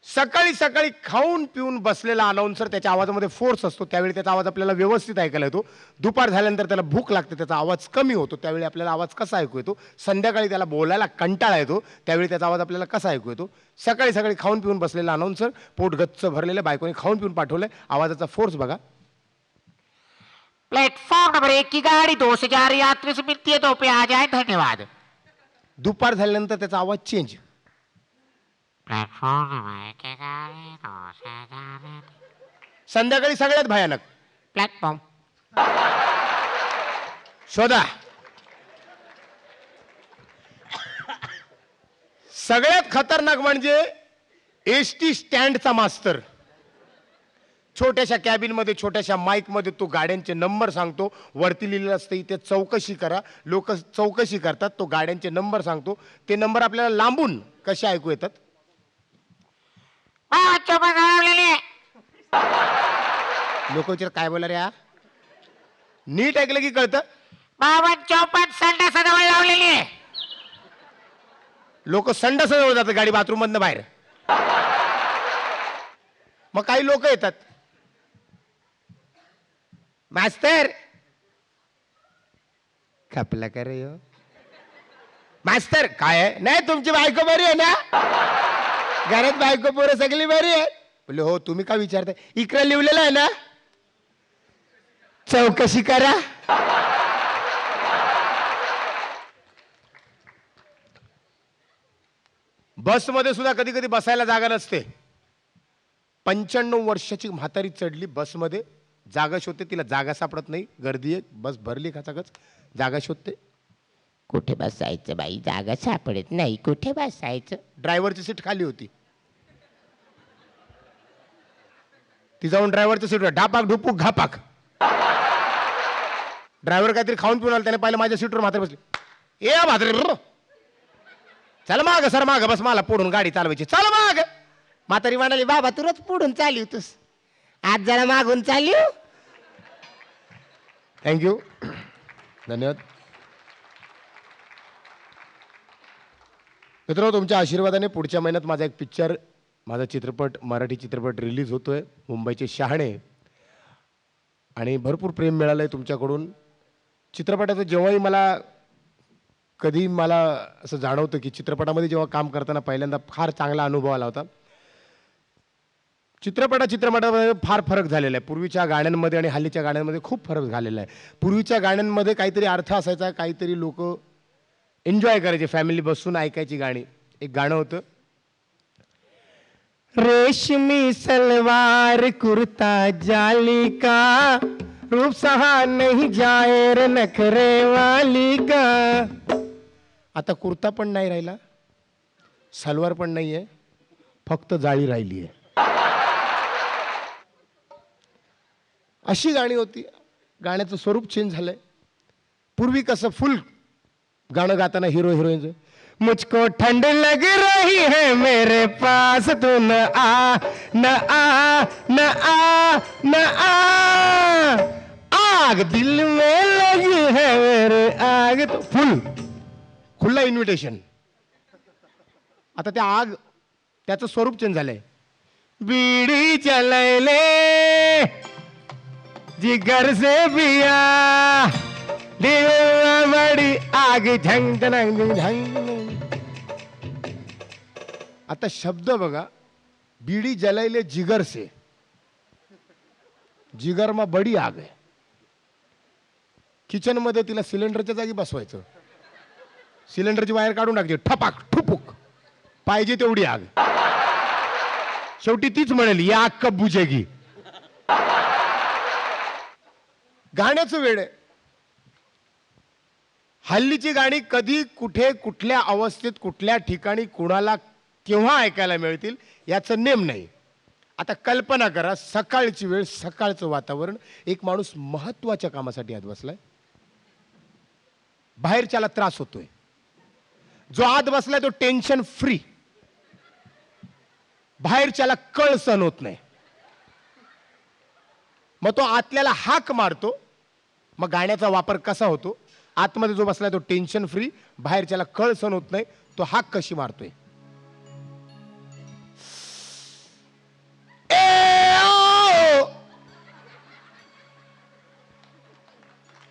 सकाळी सकाळी खाऊन पिऊन बसलेला अनाउन्सर, त्याच्या आवाजामध्ये फोर्स असतो, त्यावेळी त्याचा आवाज आपल्याला व्यवस्थित ऐकायला येतो. दुपार झाल्यानंतर त्याला भूक लागते, त्याचा आवाज कमी होतो, त्यावेळी आपल्याला आवाज कसा ऐकू येतो. संध्याकाळी त्याला बोलायला कंटाळा येतो, त्यावेळी त्याचा आवाज आपल्याला कसा ऐकू येतो. सकाळी सकाळी खाऊन पिऊन बसलेला अनाउन्सर, पोट गच्च भरलेलं, बायकोने खाऊन पिऊन पाठवलंय, आवाजाचा फोर्स बघा. प्लेटफॉर्म नंबर 1 की गाड़ी 2 से जा रही यात्री से मिलती है तो पे आ जाए, धन्यवाद. दुपार झाल्यानंतर त्याचा आवाज चेंज. संध्याकाळी सगळ्यात भयानक. प्लॅटफॉर्म. शोधा. सगळ्यात खतरनाक म्हणजे एसटी स्टँडचा मास्तर. छोट्याशा कॅबिन मध्ये छोट्याशा माईक मध्ये तो गाड्यांचे नंबर सांगतो. वरती लिहिलेलं असतं इथे चौकशी करा. लोक चौकशी करतात. तो गाड्यांचे नंबर सांगतो. ते नंबर आपल्याला लांबून कसे ऐकू येतात. लोक विचार काय बोला रे हा? नीट ऐकलं की कळतं. 52 संडासाजवळ लावलेली आहे. लोक संडासाजवळ जातात गाडी बाथरूम मधनं बाहेर. मग काही लोक येतात. मास्तर खपला का रे हो? मास्तर काय आहे? नाही तुमची बायको बरी आहे ना? घरात बायको पोरं सगळी बरी आहे. बोले हो. तुम्ही काय विचारताय? इकडे लिहिलेलं आहे ना चौकशी करा. बसमध्ये सुद्धा कधी कधी बसायला जागा नसते. 95 वर्षाची म्हातारी चढली बसमध्ये. जागा शोधते. तिला जागा सापडत नाही. गर्दी आहे. बस भरली खचाखच. जागा शोधते. कुठे बसायचं बाई? जागा सापडत नाही. कुठे बसायचं? ड्रायव्हरची सीट खाली होती. ती जाऊन ड्रायव्हरच्या सीटवर ढापाक ढुपूक घापाक. ड्रायव्हर काहीतरी खाऊन पिऊन आला. त्याने पाहिलं माझ्या सीटवर म्हातारी बसली. ए म्हातारी चल माग सर माग बस. मला पुढून गाडी चालवायची. चल माग. म्हातारी म्हणाली बाबा तू रोज पुढून चालवतोस. आज जरा मागून चालू. थँक्यू. धन्यवाद. मित्रांनो तुमच्या आशीर्वादाने पुढच्या महिन्यात माझा एक पिक्चर माझा चित्रपट मराठी चित्रपट रिलीज होतोय. मुंबईचे शहाणे. आणि भरपूर प्रेम मिळालं आहे तुमच्याकडून. चित्रपटाचं जेव्हाही कधी मला असं जाणवतं की चित्रपटामध्ये जेव्हा काम करताना पहिल्यांदा फार चांगला अनुभव आला होता. चित्रपटामध्ये फार फरक झालेला आहे. पूर्वीच्या गाण्यांमध्ये आणि हल्लीच्या गाण्यांमध्ये खूप फरक झालेला आहे. पूर्वीच्या गाण्यांमध्ये काहीतरी अर्थ असायचा. काहीतरी लोक एन्जॉय करायचे. फॅमिली बसून ऐकायची गाणी. एक गाणं होतं. रेशमी सलवार कुर्ता जाली का रूप सहा नहीं जाए रे नखरे वाली का. आता कुर्ता पण नाही राहिला. सलवार पण नाहीये. फक्त जाळी राहिली आहे. अशी गाणी होती. गाण्याचं स्वरूप चेंज झालंय. पूर्वी कसं फुल गाणं गाताना हिरो हिरोईनचं मुझको ठंड लग रही है मेरे पास तू न आ न आ न आ न आ आग दिल में लगी है मेरे आग. तो फुल खुला इन्व्हिटेशन. आता त्या आग त्याचं स्वरूप चेंज झालंय. बीड़ी चलैले जिगर से पिया दिल में बड़ी आग झंग झंग झंग. आता शब्द बघा. बीड़ी जलैले जिगर से. जिगर में बडी आग आहे. किचन मध्ये तिला सिलेंडरच्या जागी बसवायचं. सिलेंडरची वायर काढून टाकते. ठपाक ठुपूक. पाहिजे तेवढी आग. शेवटी तीच म्हणेल या आग कब बुझेगी. गाण्याचं वेळ आहे. हल्लीची गाणी कधी कुठे कुठल्या अवस्थेत कुठल्या ठिकाणी कुणाला केव्हा ऐकायला मिळतील याचं नेम नाही. आता कल्पना करा सकाळची वेळ सकाळचं वातावरण. एक माणूस महत्वाच्या कामासाठी आत बसलाय. बाहेरच्याला त्रास होतोय. जो आत बसलाय तो टेन्शन फ्री. बाहेरच्याला कळ सहन होत नाही. मग तो आतल्याला हाक मारतो. मग गाण्याचा वापर कसा होतो. आतमध्ये जो बसलाय तो टेन्शन फ्री. बाहेरच्याला कळ सहन होत नाही. तो हाक कशी मारतोय.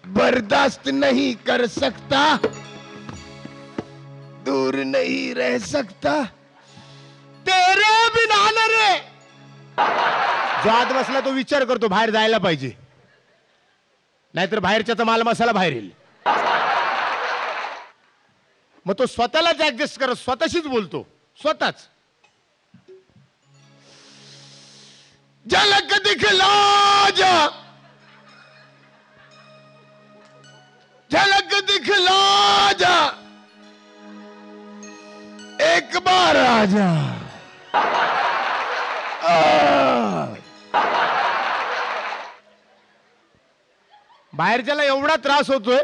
बर्दाश्त नहीं कर सकता दूर नहीं रह सकता तेरे बिना न रे. जो आत बसला तो विचार करतो बाहेर जायला पाहिजे. नाहीतर बाहेरच्याचा माल मसाला बाहेर येईल. मग तो स्वतःलाच ऍडजस्ट करत स्वतःशीच बोलतो स्वतःच. झलक दिखला जा, झलक दिखला जा, एक बार आजा. बाहेरच्याला एवढा त्रास होतोय,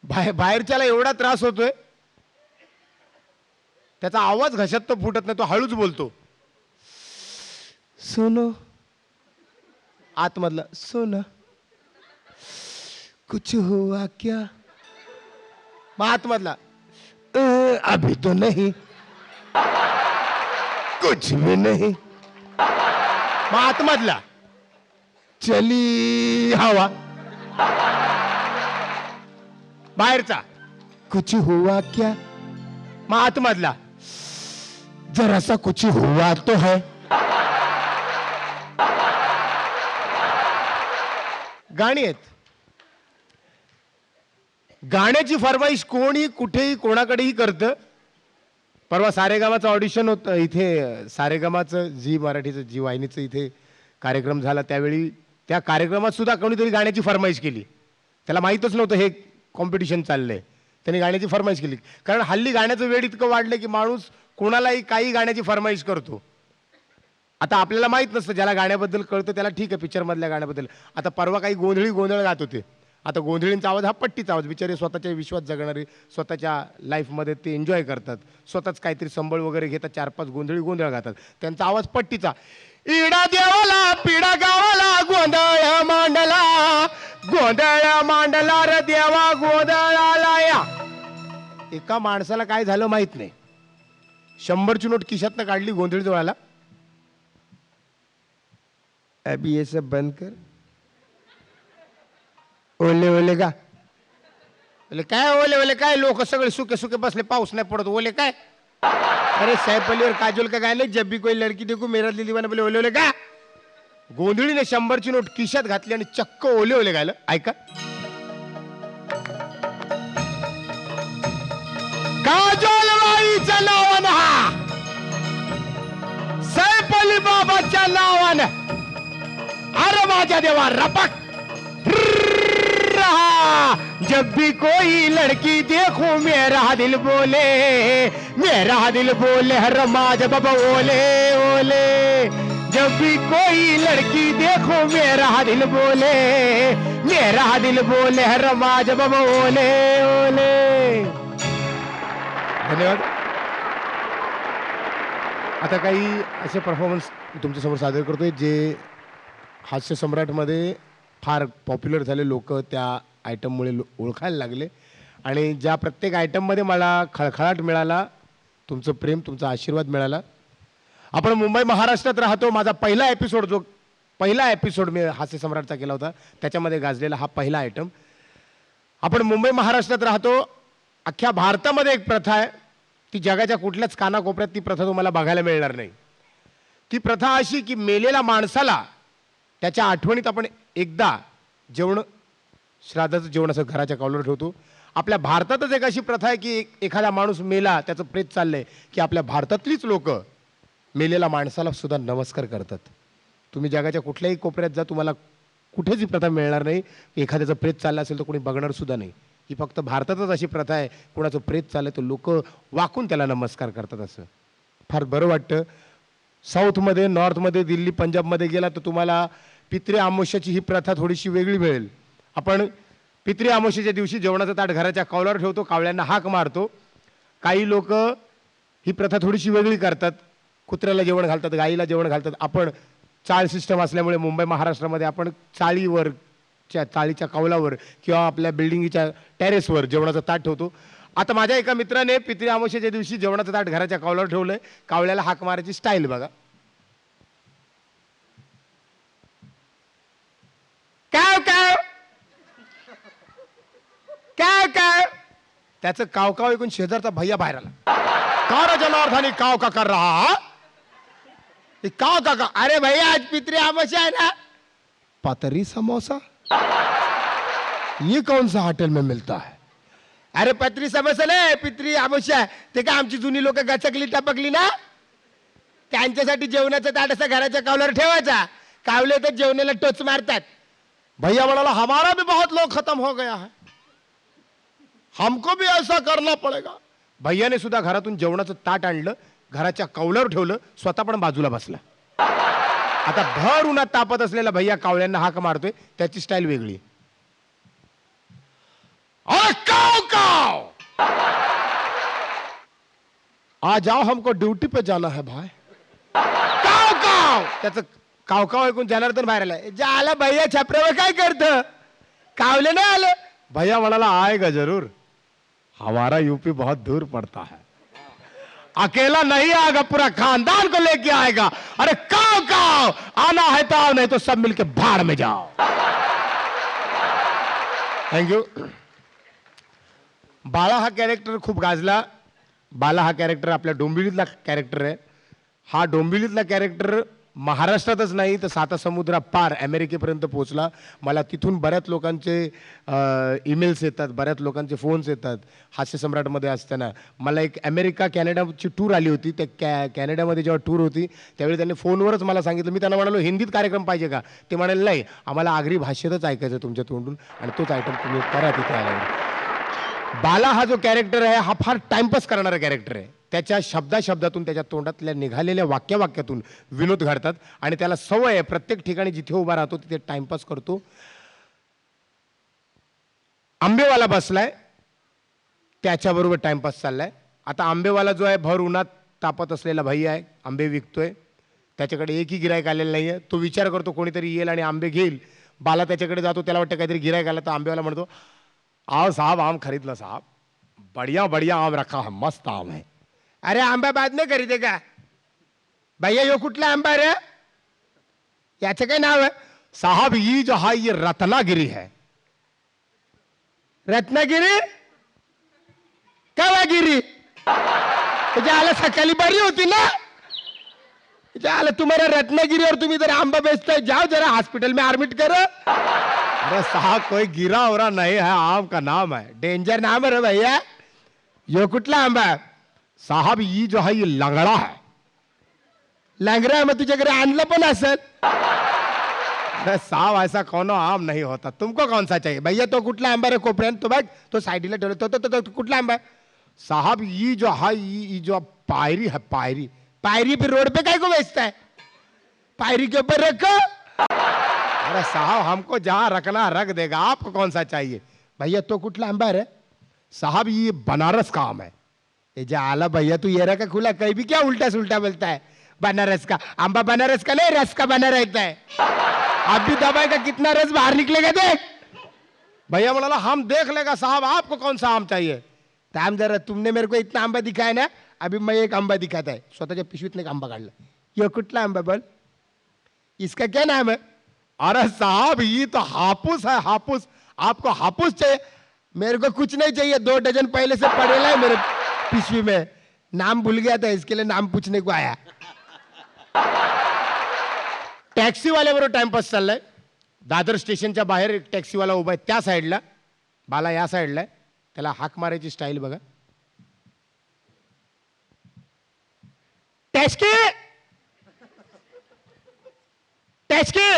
बाहेरच्याला एवढा त्रास होतोय, त्याचा आवाज घशात तो फुटत नाही, तो हळूच बोलतो. सुनो, आतमधला सुनो, कुछ हुआ क्या. मग आतमधला अभी तो नहीं, कुछ भी नहीं. मग आतमधला चली हवा. बाहेरचा कुछ हुआ क्या. मग आतमधला जरासा कुछ हुआ तो है. गाणी आहेत. गाण्याची फरमाईश कोणी कुठेही कोणाकडेही करतं. परवा सारेगामाचं ऑडिशन होतं इथे, सारेगामाचं झी मराठीचं झी वाहिनीचं इथे कार्यक्रम झाला. त्यावेळी त्या कार्यक्रमात सुद्धा कोणीतरी गाण्याची फरमाईश केली. त्याला माहीतच नव्हतं हे कॉम्पिटिशन चाललंय, त्यांनी गाण्याची फरमाईश केली. कारण हल्ली गाण्याचं वेळ इतकं वाढलं की माणूस कोणालाही काही गाण्याची फरमाईश करतो. आता आपल्याला माहित नसतं, ज्याला गाण्याबद्दल कळतं त्याला ठीक आहे, पिक्चरमधल्या गाण्याबद्दल. आता परवा काही गोंधळ गात होते. आता गोंधळींचा आवाज हा पट्टीचा आवाज. बिचारे स्वतःच्या विश्वात जगणारे, स्वतःच्या लाईफमध्ये ते एन्जॉय करतात, स्वतःच काहीतरी संबळ वगैरे घेतात, 4-5 गोंधळ गातात, त्यांचा आवाज पट्टीचा. इडा देवाला पिडा गावाला गोंधळ मांडला रे देवा गोंधळाला या. एका माणसाला काय झालं माहित नाही, 100ची नोट खिशातनं काढली, गोंधळी जवळाला, अभी ये सब बंद कर. ओले ओले का ओले काय, ओले ओले काय, लोक सगळे सुके सुके बसले, पाऊस नाही पडत, ओले काय. अरे सैफ अली और काजोल का गाणं, जब भी कोई लड़की देखो मेरा दिल दीवाना बोले, ओले ओले का. गोंधळीने 100ची नोट खिशात घातली आणि चक्क ओले ओले गायलं. ऐका. काजोल बाईच्या नावानं, हा सैफ अली बाबाच्या नावानं, अरे माझ्या देवा रपक. जब भी कोई लड़की देखो मेरा दिल बोले, मेरा दिल बोले हर माज बाबा ओले ओले. जब भी कोई लड़की देखो मेरा दिल बोले, मेरा दिल बोले हर माज बाबा ओले ओले. धन्यवाद. आता काही असे परफॉर्मन्स तुमच्यासमोर सादर करतोय जे हास्य सम्राटमध्ये फार पॉप्युलर झाले. लोक त्या आयटममुळे ओळखायला लागले आणि ज्या प्रत्येक आयटममध्ये मला खळखळाट मिळाला, तुमचं प्रेम, तुमचा आशीर्वाद मिळाला. आपण मुंबई महाराष्ट्रात राहतो. माझा पहिला एपिसोड मी हास्य सम्राटचा केला होता, त्याच्यामध्ये गाजलेला हा पहिला आयटम. आपण मुंबई महाराष्ट्रात राहतो. अख्ख्या भारतामध्ये एक प्रथा आहे, ती जगाच्या कुठल्याच कानाकोपऱ्यात ती प्रथा तुम्हाला बघायला मिळणार नाही. ती प्रथा अशी की मेलेल्या माणसाला त्याच्या आठवणीत आपण एकदा जेवण, श्राद्धाचं जेवण असं घराच्या कौलावर ठेवतो. आपल्या भारतातच एक अशी प्रथा आहे की एखादा माणूस मेला, त्याचं प्रेत चाललंय, की आपल्या भारतातलीच लोक मेलेल्या माणसाला सुद्धा नमस्कार करतात. तुम्ही जगाच्या कुठल्याही कोपऱ्यात जा, तुम्हाला कुठेच ही प्रथा मिळणार नाही. एखाद्याचं प्रेत चाललं असेल तर कोणी बघणार सुद्धा नाही. ही फक्त भारतातच अशी प्रथा आहे. कोणाचं प्रेत चाललं तर लोक वाकून त्याला नमस्कार करतात. असं फार बरं वाटतं. साऊथमध्ये, नॉर्थमध्ये, दिल्ली, पंजाबमध्ये गेला तर तुम्हाला पितृ अमावस्याची ही प्रथा थोडीशी वेगळी मिळेल. आपण पितृ अमावस्येच्या दिवशी जेवणाचं ताट घराच्या कौलावर ठेवतो, कावळ्यांना हाक मारतो. काही लोक ही प्रथा थोडीशी वेगळी करतात, कुत्र्याला जेवण घालतात, गाईला जेवण घालतात. आपण चाळ सिस्टम असल्यामुळे मुंबई महाराष्ट्रामध्ये आपण चाळीच्या कौलावर किंवा आपल्या बिल्डिंगच्या टेरेसवर जेवणाचं ताट ठेवतो. आता माझ्या एका मित्राने पितृ अमावस्येच्या दिवशी जेवणाचं ताट घराच्या कौलावर ठेवलंय. कावळ्याला हाक मारायची स्टाईल बघा. काव काव काव काव. त्याचं काव काव ऐकून शेजारचा भैया बाहेर आला. का रे जनार्दनी काव का कर रहा, काव का. अरे भैया आज पितृ अमावस्या आहे ना, पतरी समोसा. ये कौन सा होटल में मिलता है? अरे पत्री समजले, पित्री आमोशा, ते का आमची जुनी लोक गचकली टपकली ना, त्यांच्यासाठी जेवणाचं ताट असं घराच्या कावल्यावर ठेवायचा, कावले तर जेवणाला टोच मारतात. भैया म्हणाला हमारा भी बहुत लोग खत्म हो गया है, हमको भी ऐसा करना पड़ेगा. भैयाने सुद्धा घरातून जेवणाचं ताट आणलं, घराच्या कौल्यावर ठेवलं, स्वतः पण बाजूला बसला. आता भर उन्हात तापत असलेला भैया कावळ्यांना हाक मारतोय, त्याची स्टाईल वेगळी. अरे काव काव, आ जाओ हमको ड्यूटी पे जाना है भाई. काव काव, त्याचं काव काव ऐकून जनार्दन बाहेर आलाय. जे आला भैया छपऱ्यावर काय करत, कावले नाही आलं. भैया म्हणाला आएगा जरूर, हमारा यूपी बहुत दूर पड़ता है, अकेला नहीं आएगा, पूरा खानदान को लेके आएगा. अरे काव काव, आना है तो आओ, नहीं तो सब मिलके भाड़ में जाओ. थँक्यू. बाळा हा कॅरेक्टर खूप गाजला. बाला हा कॅरेक्टर आपल्या डोंबिवलीतला कॅरेक्टर आहे. हा डोंबिवलीतला कॅरेक्टर महाराष्ट्रातच नाही तर सातासमुद्रा पार अमेरिकेपर्यंत पोहोचला. मला तिथून बऱ्याच लोकांचे ईमेल्स येतात, बऱ्याच लोकांचे फोन्स येतात. हास्य सम्राटमध्ये असताना मला एक अमेरिका कॅनडाची टूर आली होती. त्या कॅनडामध्ये जेव्हा टूर होती त्यावेळी त्यांनी फोनवरच मला सांगितलं. मी त्यांना म्हणालो हिंदीत कार्यक्रम पाहिजे का, ते म्हणाले नाही, आम्हाला आगरी भाषेतच ऐकायचं तुमच्या तोंडून आणि तोच आयटम तुम्ही करा तिथे आल्यावर. बाला हा जो कॅरेक्टर आहे हा फार टाइमपास करणारा कॅरेक्टर आहे. त्याच्या शब्दातून, त्याच्या तोंडातल्या निघालेल्या वाक्यातून विनोद घडतात आणि त्याला सवय आहे प्रत्येक ठिकाणी जिथे उभा राहतो तिथे टाइमपास करतो. आंबेवाला बसलाय, त्याच्याबरोबर टाइमपास चाललाय. आता आंबेवाला जो आहे भर उन्हात तापत असलेला भैया आहे, आंबे विकतोय. त्याच्याकडे एकही गिरायक आलेलं नाहीये. तो विचार करतो कोणीतरी येईल आणि आंबे घेईल. बाला त्याच्याकडे जातो, त्याला वाटतं काहीतरी गिरायक आला. तर आंबेवाला म्हणतो आओ साहब आम खरीद लो साहब, बढ़िया बढ़िया आम रखा है, मस्त आम है. अरे आंबा बाद में खरीदेगा भैया, यो कुठला आंबा रे, याचं काय नाव आहे? साहब ही जो हा ये रत्नागिरी है. रत्नागिरी कवागिरी, तुझ्या आला सकाळी बरी होती ना, तुझ्या आला तुम्हारा रत्नागिरी और तुम्ही जरा आंबा बेचताय, जाओ जरा हॉस्पिटल में एडमिट करो. अरे साहब कोई गिरा हो रहा नहीं है, आम का नाम है, डेंजर नाम है रे भैया. यो कुठला आंबा है? साहब ये जो है ये लंगड़ा है. लंगड़ा है, मैं तुझे घरे आणलं पण असेल. अरे साहब ऐसा कौन आम नहीं होता, तुमको कौन सा चाहिए भैया? तो कुठला आंबा रे कोपऱ्यान, तो बघ तो साइडला ठेवलं, तो कुठला आंबा है? साहब ये जो है ये जो पायरी है, पायरी. पायरी पे रोड पे काय को बेचता है? पायरी के ऊपर रखो. अरे साहब हमको जहां रखना रख देगा, आपको कौन सा चाहिए? भैया तो कुठला आंबा है? साहब ये बनारस का आम है. ये जो आला भैया तू ये रखा खुला, कहीं भी क्या उल्टा सुल्टा बोलता है. बनारस का आंबा, बनारस का नहीं रस का बना रहता है. अब भी दबाए का कितना रस बाहर निकलेगा देख. भैया बोला हम देख लेगा साहब, आपको कौन सा आम चाहिए? टाइम जरा, तुमने मेरे को इतना आंबा दिखाया ना, अभी मैं एक आंबा दिखाता है. स्वतःच्या पिशवीतनं एक आंबा काढला. ये कुठला आंबा बोल, इसका क्या नाम है? अरे साहब ये तो हापुस है, हापुस. आपको हापुस चाहिए? मेरे को कुछ नहीं चाहिए, 2 डजन पहले से पड़ेला है मेरे पिशवी में, नाम भूल गया था इसके लिए नाम पूछने को आया. टॅक्सी वाल्याबरोबर टाइमपास चाललाय. दादर स्टेशनच्या बाहेर एक टॅक्सीवाला उभा आहे त्या साईडला, बाला या साईडला आहे. त्याला हाक मारायची स्टाईल बघा. टॅक्सी टॅक्सी,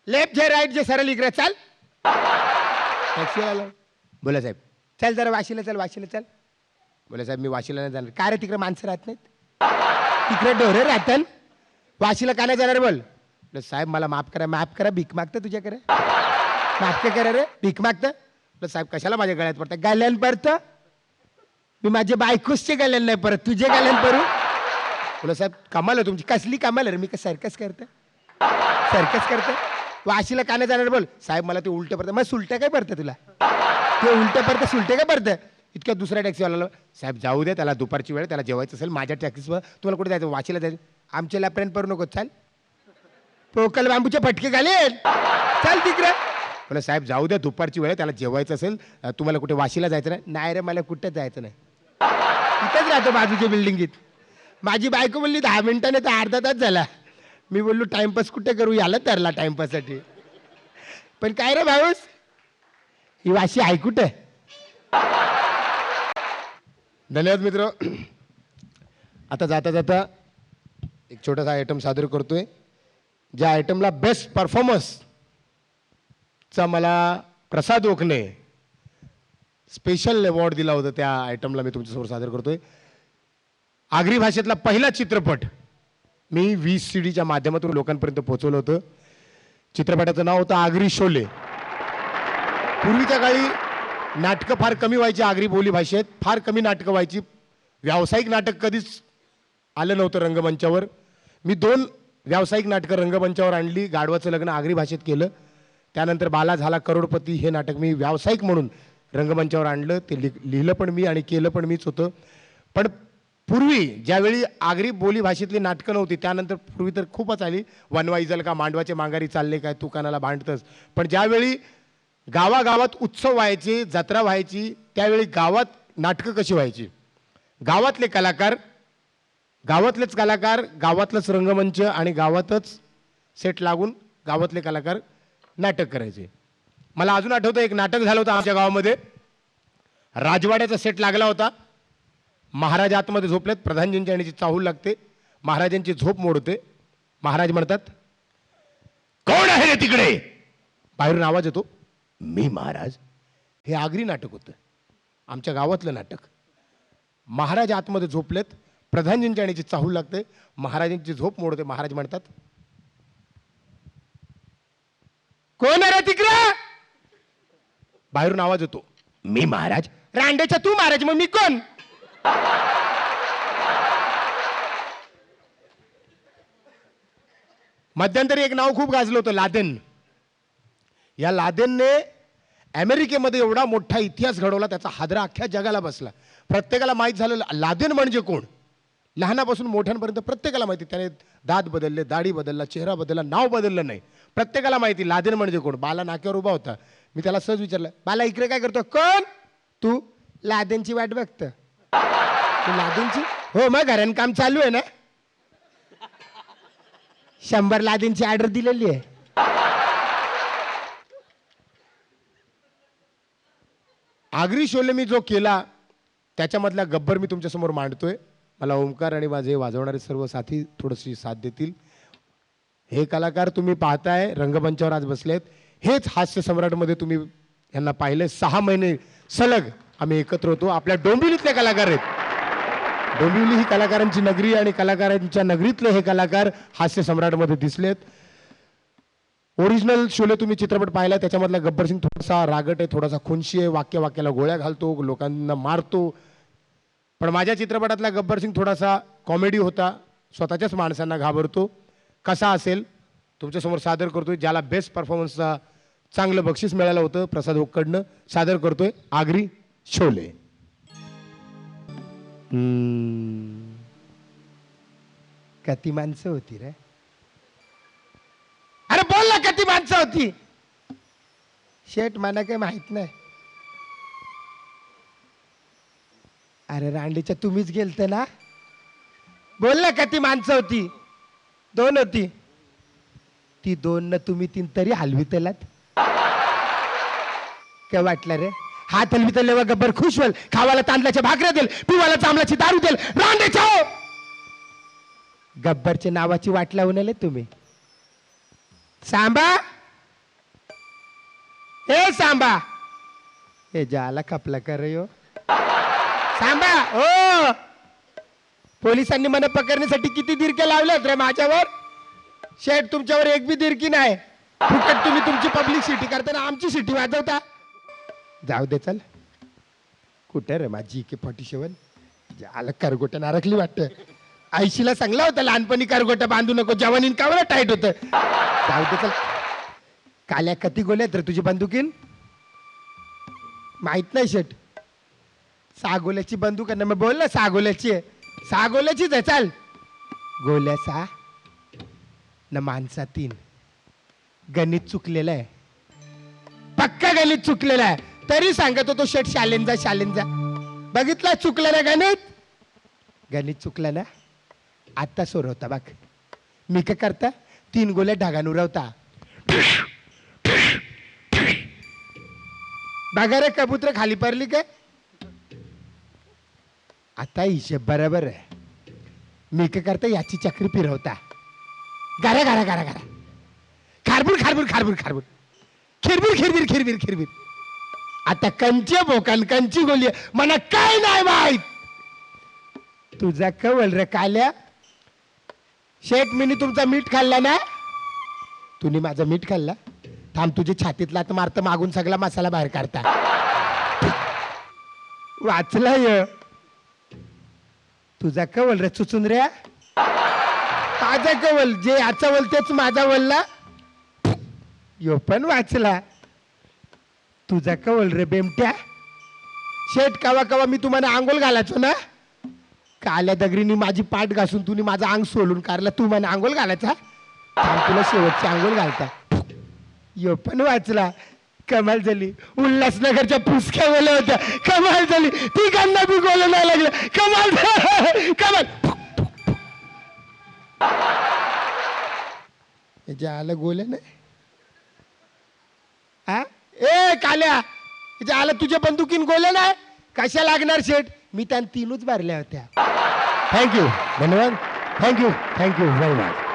लेफ्ट जे राईट जे सरळ इकडे चाल. टॅक्सीवाला बोला साहेब चल जरा वाशीला चल, वाशीला चल. बोला साहेब मी वाशीला नाही जाणार. काय रे तिकडे माणसं राहत नाहीत, तिकडे ढोरे राहतात, वाशीला का नाही जाणार? बोल. साहेब मला माफ करा. माफ करा, भीक मागतं तुझ्याकडे? माफ काय करा रे, भीक मागतं? साहेब कशाला माझ्या गळ्यात पडतं? गल्यान पडतं? मी माझ्या बायकोसचे गल्यान नाही परत, तुझे गल्यान पडू? बोला साहेब कमाल आहे तुमची. कसली कमाल रे, मी काय सर्कस करतं? सर्कस करतं? वाशीला का नाही जाणार? बोल. साहेब मला ते उलटं पडतं. मग सुलट्या काय पडतं तुला? ते उलटं पडतं, सुलटे काय पडतं? इतक्या दुसऱ्या टॅक्सीवाला साहेब जाऊ दे, त्याला दुपारची वेळ, त्याला जेवायचं असेल. माझ्या टॅक्सीवर तुम्हाला कुठे जायचं? वाशीला जायचं. आमच्या लॅपरेंट पडू नको, चाल. पोकल बांबूचे फटके घालेल, चाल तिकडे. बोला साहेब जाऊ द्या, दुपारची वेळ, त्याला जेवायचं असेल. तुम्हाला कुठे वाशीला जायचं नाही? नाही रे मला कुठं जायचं नाही, इथंच राहतो बाजूच्या बिल्डिंगीत. माझी बायको बोलली 10 मिनिटाने तर अर्धा तास झाला. मी बोललो टाइमपास कुठे करू, याला तरला टाइमपाससाठी. पण काय रे भाऊस, ही वाशी ऐकूट आहे. धन्यवाद मित्र. आता जाता जाता एक छोटासा आयटम सादर करतोय. ज्या आयटमला बेस्ट परफॉर्मन्सचा मला प्रसाद ओकने स्पेशल अवॉर्ड दिला होता, त्या आयटमला मी तुमच्यासमोर सादर करतोय. आगरी भाषेतला पहिला चित्रपट मी 20 CDच्या माध्यमातून लोकांपर्यंत पोहोचवलं होतं. चित्रपटाचं नाव होतं आगरी शोले. पूर्वीच्या काळी नाटकं फार कमी व्हायची आगरी बोली भाषेत, फार कमी नाटकं व्हायची. व्यावसायिक नाटक कधीच आलं नव्हतं रंगमंचावर. मी 2 व्यावसायिक नाटकं रंगमंचावर आणली. गाढवाचं लग्न आगरी भाषेत केलं, त्यानंतर बाला झाला करोडपती हे नाटक मी व्यावसायिक म्हणून रंगमंचावर आणलं. ते लिहिलं पण मी आणि केलं पण मीच होतं. पण पूर्वी ज्यावेळी आगरी बोली भाषेतली नाटकं नव्हती, त्यानंतर पूर्वी तर खूपच आली. वनवा इजल का मांडवाचे मांगारी चालले काय तू कानाला भांडतस. पण ज्यावेळी गावागावात उत्सव व्हायचे, जत्रा व्हायची, त्यावेळी गावात नाटकं कशी व्हायची. गावातले कलाकार, गावातलेच कलाकार, गावातलंच रंगमंच आणि गावातच सेट लागून गावातले कलाकार नाटक करायचे. मला अजून आठवतं एक नाटक झालं होतं आमच्या गावामध्ये. राजवाड्याचा सेट लागला होता. महाराज आतमध्ये झोपलेत, प्रधानजींची आणि चाहूल लागते. महाराजांची झोप मोडते. महाराज म्हणतात, कोण आहे रे तिकडे. बाहेरून आवाज येतो, मी महाराज. हे आगरी नाटक होतं, आमच्या गावातलं नाटक. महाराज आतमध्ये झोपलेत, प्रधानजींची आणि चाहूल लागते. महाराजांची झोप मोडते. महाराज म्हणतात, कोण आहे रे तिकडे. बाहेरून आवाज येतो, मी महाराज. रांडेच्या तू महाराज, मग मी कोण. मध्यंतरी एक नाव खूप गाजलं होतं, लादेन. या लादेनने अमेरिकेमध्ये एवढा मोठा इतिहास घडवला, त्याचा हादरा अख्ख्या जगाला बसला. प्रत्येकाला माहीत झालं लादेन म्हणजे कोण. लहानापासून मोठ्यांपर्यंत प्रत्येकाला माहिती. त्याने दात बदलले, दाढी बदलला, चेहरा बदलला, नाव बदललं नाही. प्रत्येकाला माहिती लादेन म्हणजे कोण. बाला नाक्यावर उभा होता. मी त्याला सहज विचारलं, बाला इकडे काय करतो. कोण तू. लादेनची वाट बघतो. लादेनची. हो, मग घरान काम चालू आहे ना. 100 लादेनची ऑर्डर दिलेली आहे. आगरी शोले मी जो केला त्याच्यामधला गब्बर मी तुमच्यासमोर मांडतोय. मला ओमकार आणि माझे वाजवणारे सर्व साथी थोडीशी साथ देतील. हे कलाकार तुम्ही पाहताय रंगमंचावर आज बसलेत. हेच हास्य सम्राटमध्ये तुम्ही यांना पाहिले. 6 महिने सलग आम्ही एकत्र होतो. आपल्या डोंबिवलीतले कलाकार आहेत. डोंबिवली ही कलाकारांची नगरी आणि कलाकारांच्या नगरीतले हे कलाकार हास्य सम्राटमध्ये दिसलेत. ओरिजिनल शोले तुम्ही चित्रपट पाहिला, त्याच्यामधला गब्बर सिंग थोडासा रागट आहे, थोडासा खुनशी आहे, वाक्याला गोळ्या घालतो, लोकांना मारतो. पण माझ्या चित्रपटातला गब्बर सिंग थोडासा कॉमेडी होता, स्वतःच्याच माणसांना घाबरतो. कसा असेल तुमच्यासमोर सादर करतोय. ज्याला बेस्ट परफॉर्मन्सचा चांगलं बक्षीस मिळालं होतं प्रसाद ओककडनं, सादर करतोय आगरी शोले. किती माणसं होती रे. अरे बोल ना, किती माणसं होती. शेट मला काही माहित नाही. अरे रांडीच्या तुम्हीच गेलते ना. बोल ना, किती माणसं होती. 2 होती. ती 2 न तुम्ही 3 तरी हलवी तेलात. काय वाटलं रे. हात हलवी तेल गब्बर खुश होईल. खावाला तांदळाच्या भाकऱ्या देईल, पिवाला चांबलाची दारू देईल. रांडेच्या हो. गब्बरच्या नावाची वाट लावून आले तुम्ही. सांबा, हे सांबा. हे जाला खपला कर रे. सांबा हो. पोलिसांनी मला पकडण्यासाठी किती दिरक्या लावल्यात रे माझ्यावर. शेठ तुमच्यावर एक बी दिरकी नाही. फुकट तुम्ही तुमची पब्लिक सिटी करताना आमची सिटी वाजवता. जाऊ दे चल. कुठे रे माझी AK-47. जाला करगोट्या नारकली वाटतं. आईशीला सांगला होता लहानपणी करगोट्या बांधू नको, जवानीन कावला टाईट होतं. जाऊ दे चल. काल्या कती गोल्यात रे तुझी बंदुकीन. माहित नाही शेठ. 6 गोल्याची बंदूक आहे ना. मग बोल ना 6 गोल्याची आहे. 6 गोल्याचीच आहे. चाल. गोल्या 6 न माणसा 3. गणित चुकलेलं आहे. पक्का गणित चुकलेलं आहे. तरी सांगत होतो शेठ शालेंजा. बघितलं चुकलं ना गणित. गणित चुकलं ना. आता सोरवता बघ. मी काय करता 3 गोल्या ढगान उरवता. बघा रे कबूतर खाली पडली काय. आता हिशेब बरोबर आहे. मी काय करता याची चक्री फिरवता. गारा गारा गारा गारा खारबूर खारबूर खारबूर खारबूर खिरबीर खिरबीर खिरबीर खिरबीर. आता कंचे बोकान कंची गोली मला काय नाही माहित. तुझा कवल रे काल्या. शेठ मीनी तुमचा मीठ खाल्ला ना. तुम्ही माझा मीठ खाल्ला. थांब तुझी छातीतला तर मारत मागून सगळा मसाला बाहेर काढता. वाचला य तुझा कवल रे चुचून रे. माझा कवल जे याचा वल तेच माझा वल्ला. यो पण वाचला. तुझा कवल रे बेमट्या. शेठ कवा कवा मी तुम्हाला आंघोळ घालायचो ना. काल्या दगरीनी माझी पाठ घासून तुम्ही माझं अंग सोलून काढला. तू मला आंघोळ घालायचा. थांब तुला शेवटची आंघोळ घालता. यो पण वाचला. कमाल झाली. उल्हासनगरच्या पुसक्या बोल होत्या. कमाल झाली. ती गांना बी गोल नाही लागलं. कमाल कमाल. याच्या आलं गोल नाही. हा ए काल्या याच्या आलं तुझ्या बंदुकीन गोल्या नाही. कशा लागणार शेठ. मी त्या तीनच भरल्या होत्या. थँक्यू धन्यवाद. Thank you thank you very much.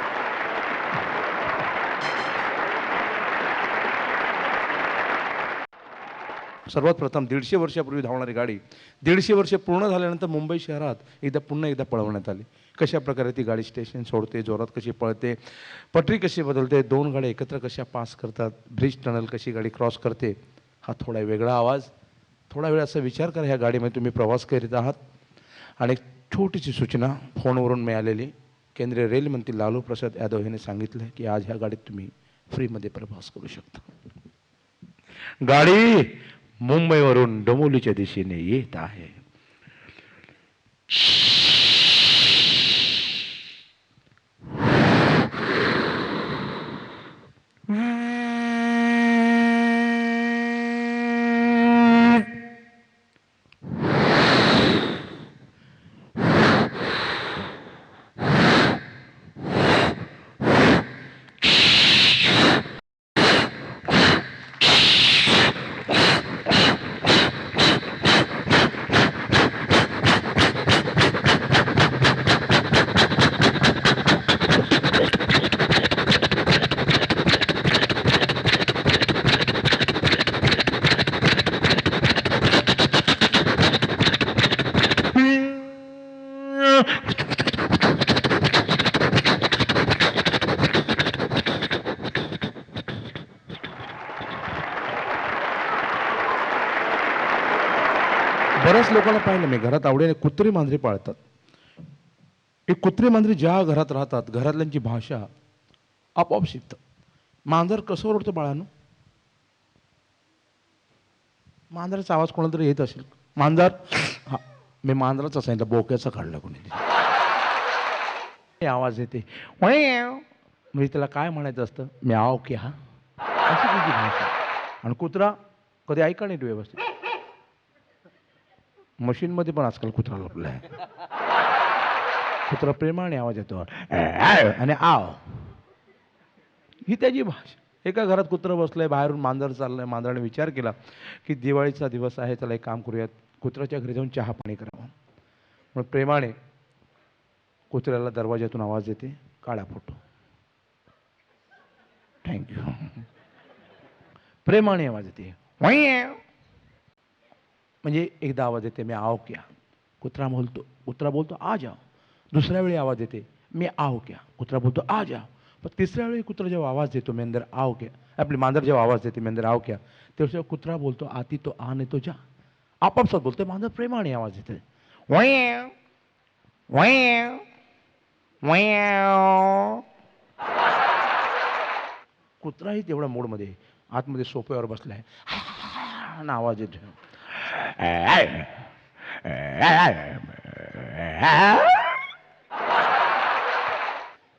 सर्वात प्रथम 150 वर्षापूर्वी धावणारी गाडी 150 वर्षे पूर्ण झाल्यानंतर मुंबई शहरात पुन्हा एकदा पळवण्यात आली. कशा प्रकारे ती गाडी स्टेशन सोडते, जोरात कशी पळते, पटरी कशी बदलते, दोन गाड्या एकत्र कशा पास करतात, ब्रिज टनल कशी गाडी क्रॉस करते, हा थोडा वेगळा आवाज. थोडा वेळ असा विचार करा. ह्या गाडीमध्ये तुम्ही प्रवास करीत आहात. आणि एक छोटीशी सूचना फोनवरून मिळालेली. केंद्रीय रेल मंत्री लालू प्रसाद यादव यांनी सांगितलं की आज ह्या गाडीत तुम्ही फ्रीमध्ये प्रवास करू शकता. गाडी मुंबईवरून डोंबिवलीच्या दिशेने येत आहे. बऱ्याच लोकांना पाहिलं मी घरात आवडीने कुत्री मांजरी पाळतात. ही कुत्री मांजरी ज्या घरात राहतात घरातल्यांची भाषा आपोआप शिकतात. मांजर कसं ओरडतं बाळांनो. मांजराचा आवाज कोणाला तरी येत असेल. मांजर हा मी मांजराचा सांगितलं बोक्याचा काढला कोणी आवाज येते. म्हणजे त्याला काय म्हणायचं असतं म्याव की हा अशी तुझी भाषा. आणि कुत्रा कधी ऐका नाही व्यवस्थित. मशीनमध्ये पण आजकाल कुत्रा लपला आहे. कुत्रा प्रेमाने आवाज येतो आणि आव ही त्याची भाषा. एका घरात कुत्रं बसलंय, बाहेरून मांजर चाललंय. मांजराने विचार केला की दिवाळीचा दिवस आहे, त्याला एक काम करूयात, कुत्र्याच्या घरी जाऊन चहा पाणी करावं. म्हणून प्रेमाने कुत्र्याला दरवाजातून आवाज येते काढा फोटो. थँक्यू. प्रेमाने आवाज येते म्हणजे एकदा आवाज येते मी आओ क्या. कुत्रा बोलतो आ जाओ. दुसऱ्या वेळी आवाज येते मी आओ क्या. कुत्रा बोलतो आ जाओ. पण तिसऱ्या वेळी कुत्रा जेव्हा आवाज देतो मी अंदर आओ क्या. आपली मांजर जेव्हा आवाज देते मी अंदर आओ क्या, तेव्हा कुत्रा बोलतो आती तो आ नाही तो जा. आपापसात बोलतोय. मांजर प्रेमाने आवाज देते. कुत्राही तेवढ्या मूडमध्ये आतमध्ये सोफ्यावर बसलाय आवाज येतो.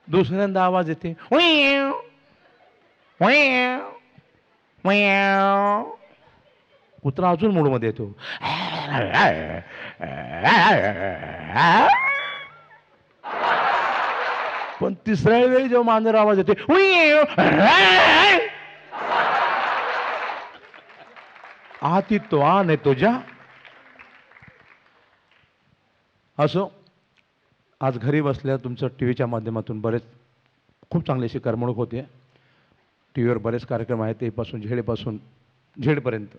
दुसऱ्यांदा आवाज येते कुत्रा अजून मूडमध्ये येतो. पण तिसऱ्या वेळी जेव्हा मांजर आवाज येते आती तो आने तुझ्या. असो, आज घरी बसल्या तुमचं टी व्हीच्या माध्यमातून बरेच खूप चांगली अशी करमणूक होते. टी व्हीवर बरेच कार्यक्रम आहेत, तेपासून झेडपासून झेडपर्यंत.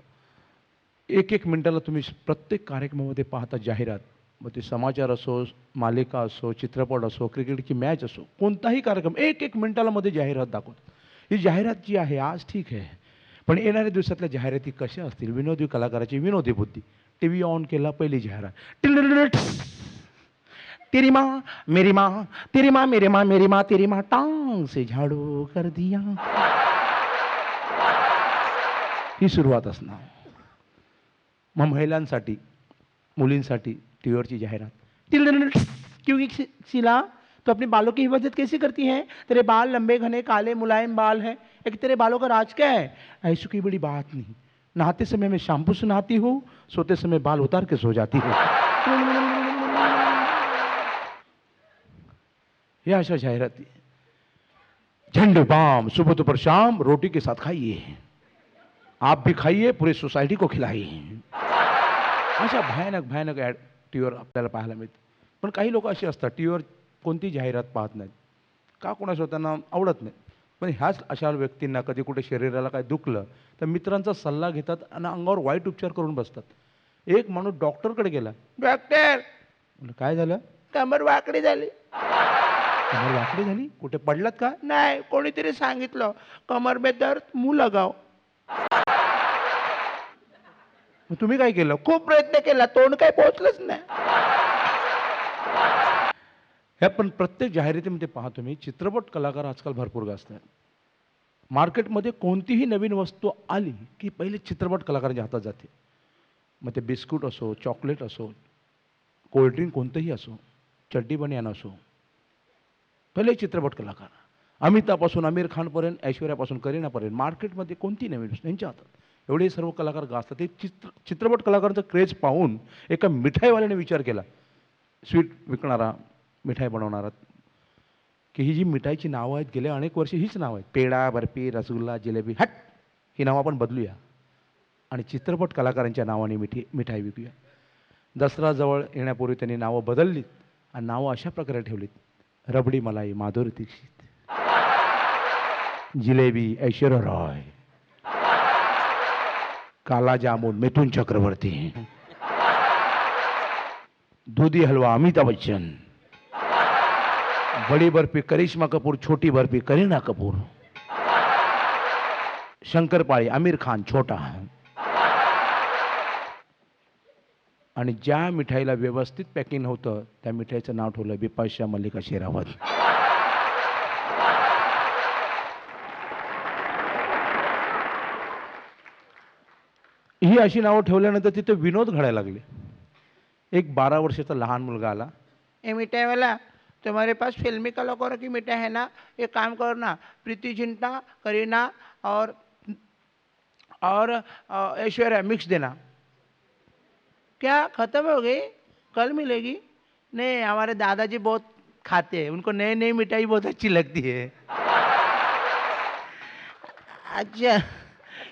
एक एक मिनिटाला तुम्ही प्रत्येक कार्यक्रमामध्ये पाहता जाहिरात. मग ते समाचार असो, मालिका असो, चित्रपट असो, क्रिकेटची मॅच असो, कोणताही कार्यक्रम एक एक मिनिटाला मध्ये जाहिरात दाखवतो. ही जाहिरात जी आहे आज ठीक आहे, पण येणाऱ्या दिवसातल्या जाहिराती कशा असतील? विनोदी कलाकाराची विनोदी बुद्धी. टी व्ही ऑन केला, पहिली जाहिरात, तेरी माँ मेरी माँ, तेरी माँ मेरी माँ, मेरी माँ तेरी माँ, टांग से झाड़ू कर दिया. ही सुरुवात असणार. मग महिलांसाठी, मुलींसाठी टीव्हीवरची जाहिरात, क्योंकि शीला तो अपने बालों की हिफाजत कैसे करती है? तेरे बाल लंबे घने काले मुलायम बाल हैं, एक तेरे बालों का राज क्या है? ऐसी कोई बड़ी बात नहीं, नहाते समय मैं शैम्पू से नहाती हूँ, सोते समय बाल उतार के सो जाती हूँ. ये अशा जाहिराती. झंडू बाम, सुबह दोपहर शाम रोटी के साथ खाइए, आप भी खाइए, पूरी सोसायटी को खिलाइए. अशा भयानक भयानक ॲड टीव्हीवर आपल्याला पाहायला मिळते. पण काही लोक असे असतात टीव्हीवर कोणती जाहिरात पाहत नाहीत. का? कोणाचं त्यांना आवडत नाही. पण ह्याच अशा व्यक्तींना कधी कुठे शरीराला काय दुखलं तर मित्रांचा सल्ला घेतात आणि अंगावर वाईट उपचार करून बसतात. एक माणूस डॉक्टरकडे गेला, डॉक्टर काय झालं? कमर वाकडी झाली. कमर वाकडी झाली? कुठे पडलात का? नाही, कोणीतरी सांगितलं कमर में दर्द, मुंह लगाव. मग तुम्ही काय केलं? खूप प्रयत्न केला, तोंड काही पोहोचलंच नाही. हे पण प्रत्येक जाहिरातीमध्ये पाहतो मी, चित्रपट कलाकार आजकाल भरपूर गाजतात. मार्केटमध्ये कोणतीही नवीन वस्तू आली की पहिले चित्रपट कलाकारांच्या हातात जाते. मग ते बिस्कुट असो, चॉकलेट असो, कोल्ड्रिंक कोणतंही असो, चड्डी बनियान असो, पहिले चित्रपट कलाकार. अमिताभपासून आमिर खानपर्यंत, ऐश्वर्यापासून करीनापर्यंत मार्केटमध्ये कोणती नवीन वस्तू यांच्या हातात. एवढे सर्व कलाकार गाजतात. ते चित्रपट कलाकारांचं क्रेज पाहून एका मिठाईवाल्याने विचार केला, स्वीट विकणारा, मिठाई बनवणारा, की ही जी मिठाईची नावं आहेत गेल्या अनेक वर्षे हीच नावं आहेत, पेढा, बर्फी, रसगुल्ला, जिलेबी, हट, ही नावं आपण बदलूया आणि चित्रपट कलाकारांच्या नावाने मिठाई विकूया. दसरा जवळ येण्यापूर्वी त्यांनी नावं बदललीत आणि नावं अशा प्रकारे ठेवलीत, रबडी मलाई माधुरी दीक्षित, जिलेबी ऐश्वर्या रॉय, काला जामुन मिथुन चक्रवर्ती, दूधी हलवा अमिताभ बच्चन, बड़ी बर्फी करिश्मा कपूर, छोटी बर्फी करीना कपूर, शंकरपाळी आमिर खान छोटा. आणि ज्या मिठाईला व्यवस्थित पॅकिंग होतं त्या मिठाईचं नाव ठेवलं बिपाशा मल्लिका शेरावत. ही अशी नावं ठेवल्यानंतर तिथे विनोद घडायला लागले. एक 12 वर्षाचा लहान मुलगा आला, ए मिठाईवाला, तुम्हारे पास फिल्मी कलाकारों की मिठाई है ना? एक काम करो ना, प्रीति जिंटा, करीना और ऐश्वर्या मिक्स देना. क्या खत्म हो गई? कल मिलेगी? नहीं, हमारे दादाजी बहुत खाते हैं, उनको नई नई मिठाई बहुत अच्छी लगती है. अच्छा,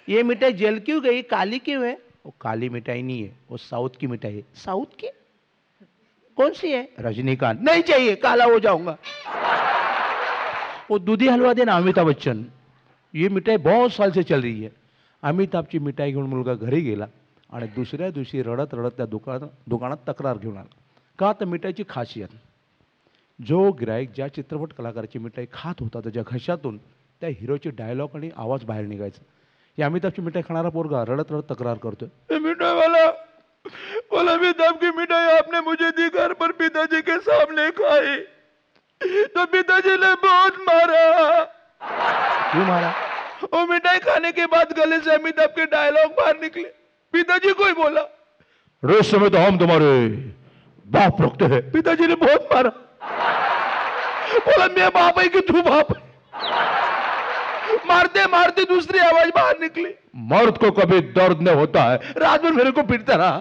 ये मिठाई जल क्यों गई? काली क्यों है? वो काली मिठाई नहीं है, वो साउथ की मिठाई है. साउथ की? कौन सी है? रजनीकांत. नहीं चाहिए, काला हो जाऊंगा. वो दूधी हलवा देना अमिताभ बच्चन. ये मिठाई बहुत साल से चल रही है. अमिताभची मिठाई घेऊन मुलगा घरी गेला आणि दुसऱ्या दिवशी रडत रडत त्या दुकानात तक्रार घेऊन आला. का? तर मिठाईची खासियत, जो गिराईक ज्या चित्रपट कलाकाराची मिठाई खात होता त्याच्या घशातून त्या हिरोचे डायलॉग आणि आवाज बाहेर निघायचा. या अमिताभची मिठाई खाणारा पोरगा रडत रडत तक्रार करतोय, मिठाई वाला, बोला अमिताभ की मिठाई आपने मुझे दी, घर पर पिताजी के सामने खाई तो पिताजी ने बहुत मारा. क्यों मारा? वो मिठाई खाने के बाद गले से अमिताभ के डायलॉग बाहर निकले. पिताजी को ही बोला, रोज समय तो हम तुम्हारे बाप रखते हैं. पिताजी ने बहुत मारा. बोला मैं बाप है कि तू बाप है? मारते मारते दूसरी आवाज बाहर निकली, मर्द को कभी दर्द नहीं होता है. रात भर मेरे को पीटता रहा.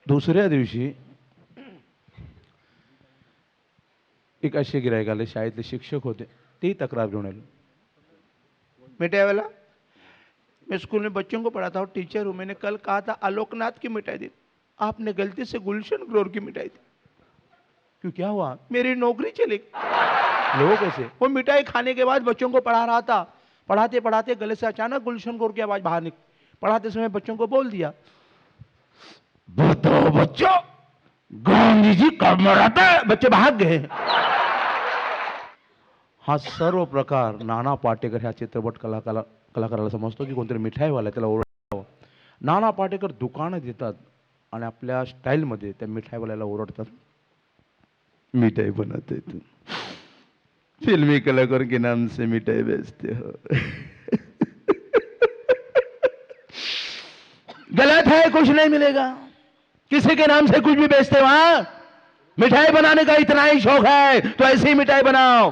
दुसऱ्या दिवशी एक असे गिराईक आले, शाळेतले शिक्षक होते, तेही तक्रार घेऊन आले. मिठाई वाला, मैं स्कूल में बच्चों को पढ़ाता हूँ, टीचर हूँ। मैंने कल कहा था आलोकनाथ की मिठाई दी, आपने गलती से गुलशन ग्रोवर की मिठाई दी। क्यों, क्या हुआ? मेरी नौकरी चली गई। लोग कैसे? वो मिठाई खाने के बाद बच्चों को पढ़ा रहा था, पढ़ाते पढ़ाते गले से अचानक गुलशन ग्रोवर की आवाज बाहर निकली। पढ़ाते समय बच्चों को बोल दिया, बताओ बच्चों, गांधी जी कब मरा था? बच्चे भाग गए। हा सर्व प्रकार नाना पाटेकर ह्या चित्रपट कलाकाराला समजतो की कोणतरी मिठाईवाला त्याला ओरडावं. नाना पाटेकर दुकानं देतात आणि आपल्या स्टाईलमध्ये त्या मिठाईवाल्याला ओरडतात, मिठाई बनाते तू, फिल्मी कलाकार के नाम से मिठाई बेचते हो. गलत है, कुछ नहीं मिलेगा. किसी के नाम से कुछ भी बेचते हो? हाँ, मिठाई बनाने का इतना ही शौक है तो ऐसी ही मिठाई बनाओ.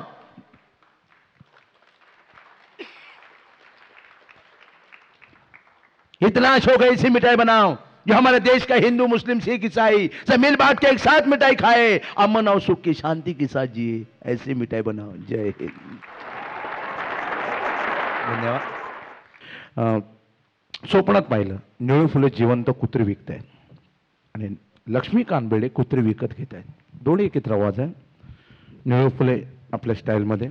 इतना शौक है, ऐसी मिठाई बनाओ जो हमारे देश का हिंदू मुस्लिम सिख ईसाई सब मिल बांट के एक साथ मिठाई खाए, अमन और सुख की शांति के साथ जिए. ऐसी मिठाई बनाओ. जय हिंद. धन्यवाद. स्वप्नात पाहिलं निळू फुले जिवंत कुत्री विकतायत आणि लक्ष्मी कानबेडे कुत्री विकत घेत आहेत. दोन्ही एकत्र आवाज आहे. निळू फुले आपल्या स्टाईलमध्ये,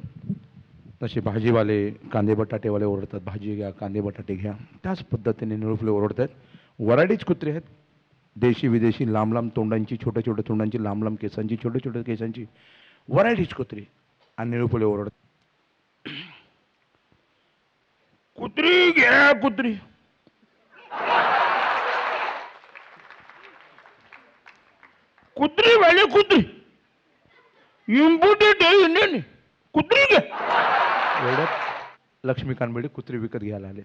तसे भाजीवाले कांदे बटाटेवाले ओरडतात, भाजी घ्या, कांदे बटाटे घ्या, त्याच पद्धतीने निळू फुले ओरडत आहेत. वराडीच कुत्री आहेत, देशी विदेशी, लांब लांब तोंडांची, छोट्या छोट्या तोंडांची, लांब लांब केसांची, छोट्या छोट्या केसांची वराडीच कुत्री. आणि निळू फुले ओरडत, कुत्री घ्या कुत्री. कुत्री वाले कुत्री, इम्पोर्टेड आहे इंडियन, कुत्री घ्या. एवढ्यात लक्ष्मीकांत बेडे कुत्री विकत घ्यायला आले.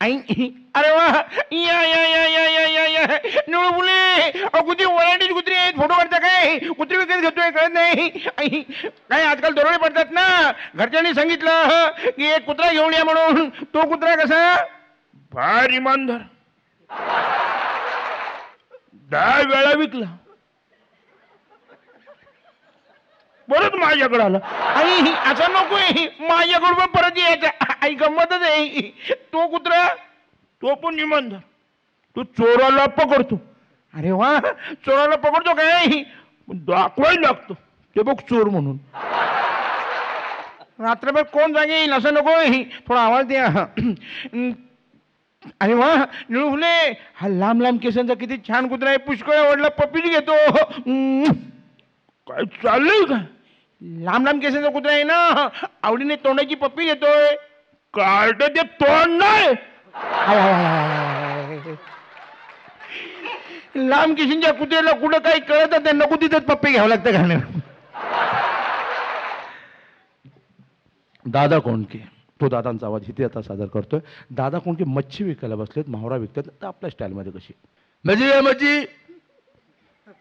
अरे वा, या या या या या या या निळू फुले, कुत्री, वराडीची कुत्री आहेत. फोटो काढता काय? कुत्री विकत घेतोय, कळत नाही काय? आजकाल दरोडे पडतात ना. घरच्यांनी सांगितलं की एक कुत्रा घेऊन या म्हणून. तो कुत्रा कसा? फार इमानदार. 10 वेळा विकला, परत माझ्याकडे आला. आई असं नकोय, माझ्याकडून परत यायचा. आई गंमतच आहे. तो कुत्रा, तो पण इमानदार, तो चोराला पकडतो. अरे वा, चोराला पकडतो काय? दाखवायला लागतो ते बघ चोर म्हणून. रात्रभर कोण जागेल असं नकोय, थोडा आवाज द्या. अरे वा, निळू फुले, हा लांब लांब केसांचा किती छान कुत्रा आहे. पुष्कळ आवडला, पप्पीच घेतो. काय चाललंय का? लांब लांब केसांचा कुत्रा आहे ना, आवडीने तोंडाची पप्पी घेतोय. कार्ड ते तोंड नाही. लांब केसांच्या कुत्र्याला कुठं काही कळत नाही, नको तिथेच पप्पी घ्यावं लागतं खाणं. दादा कोंडके, तो दादांचा आवाज इथे आता सादर करतोय. दादा कोंडके मच्छी विकायला बसलेत, मावरा विकतात. तर आपल्या स्टाईलमध्ये कशी मच्छी आहे? मच्छी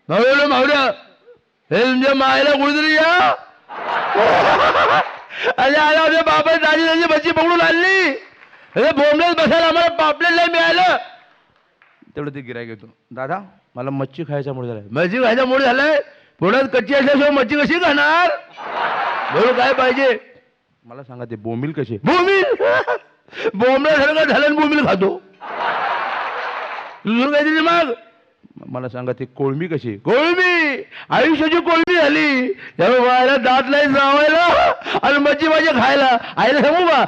मावळ्या मावळ्या, हे तुमच्या मायला कुठेतरी या. अरे आला बाबा, दाजी दाजी मच्छी पकडून आणली. अरे बोंबलेच बसायला आम्हाला पापलेट नाही मिळालं. तेवढं ते गिरायक येतो. दादा मला मच्छी खायचा मूड झालाय. मच्छी खायचा मूड झालाय? पुण्यात कच्ची असल्याशिवाय मच्छी कशी खाणार? बोल काय पाहिजे मला सांगा. ते बोंबील कसे? बोंबील बोंबल्यासारखं झालं, बोंबील खातो. दुसरं काहीतरी मग मला सांगा. ते कोळंबी कशी? कोळंबी आयुष्याची कोळंबी झाली. त्यामुळे दात नाही जावायला आणि मच्छी भाजी खायला. आईला सांगू का?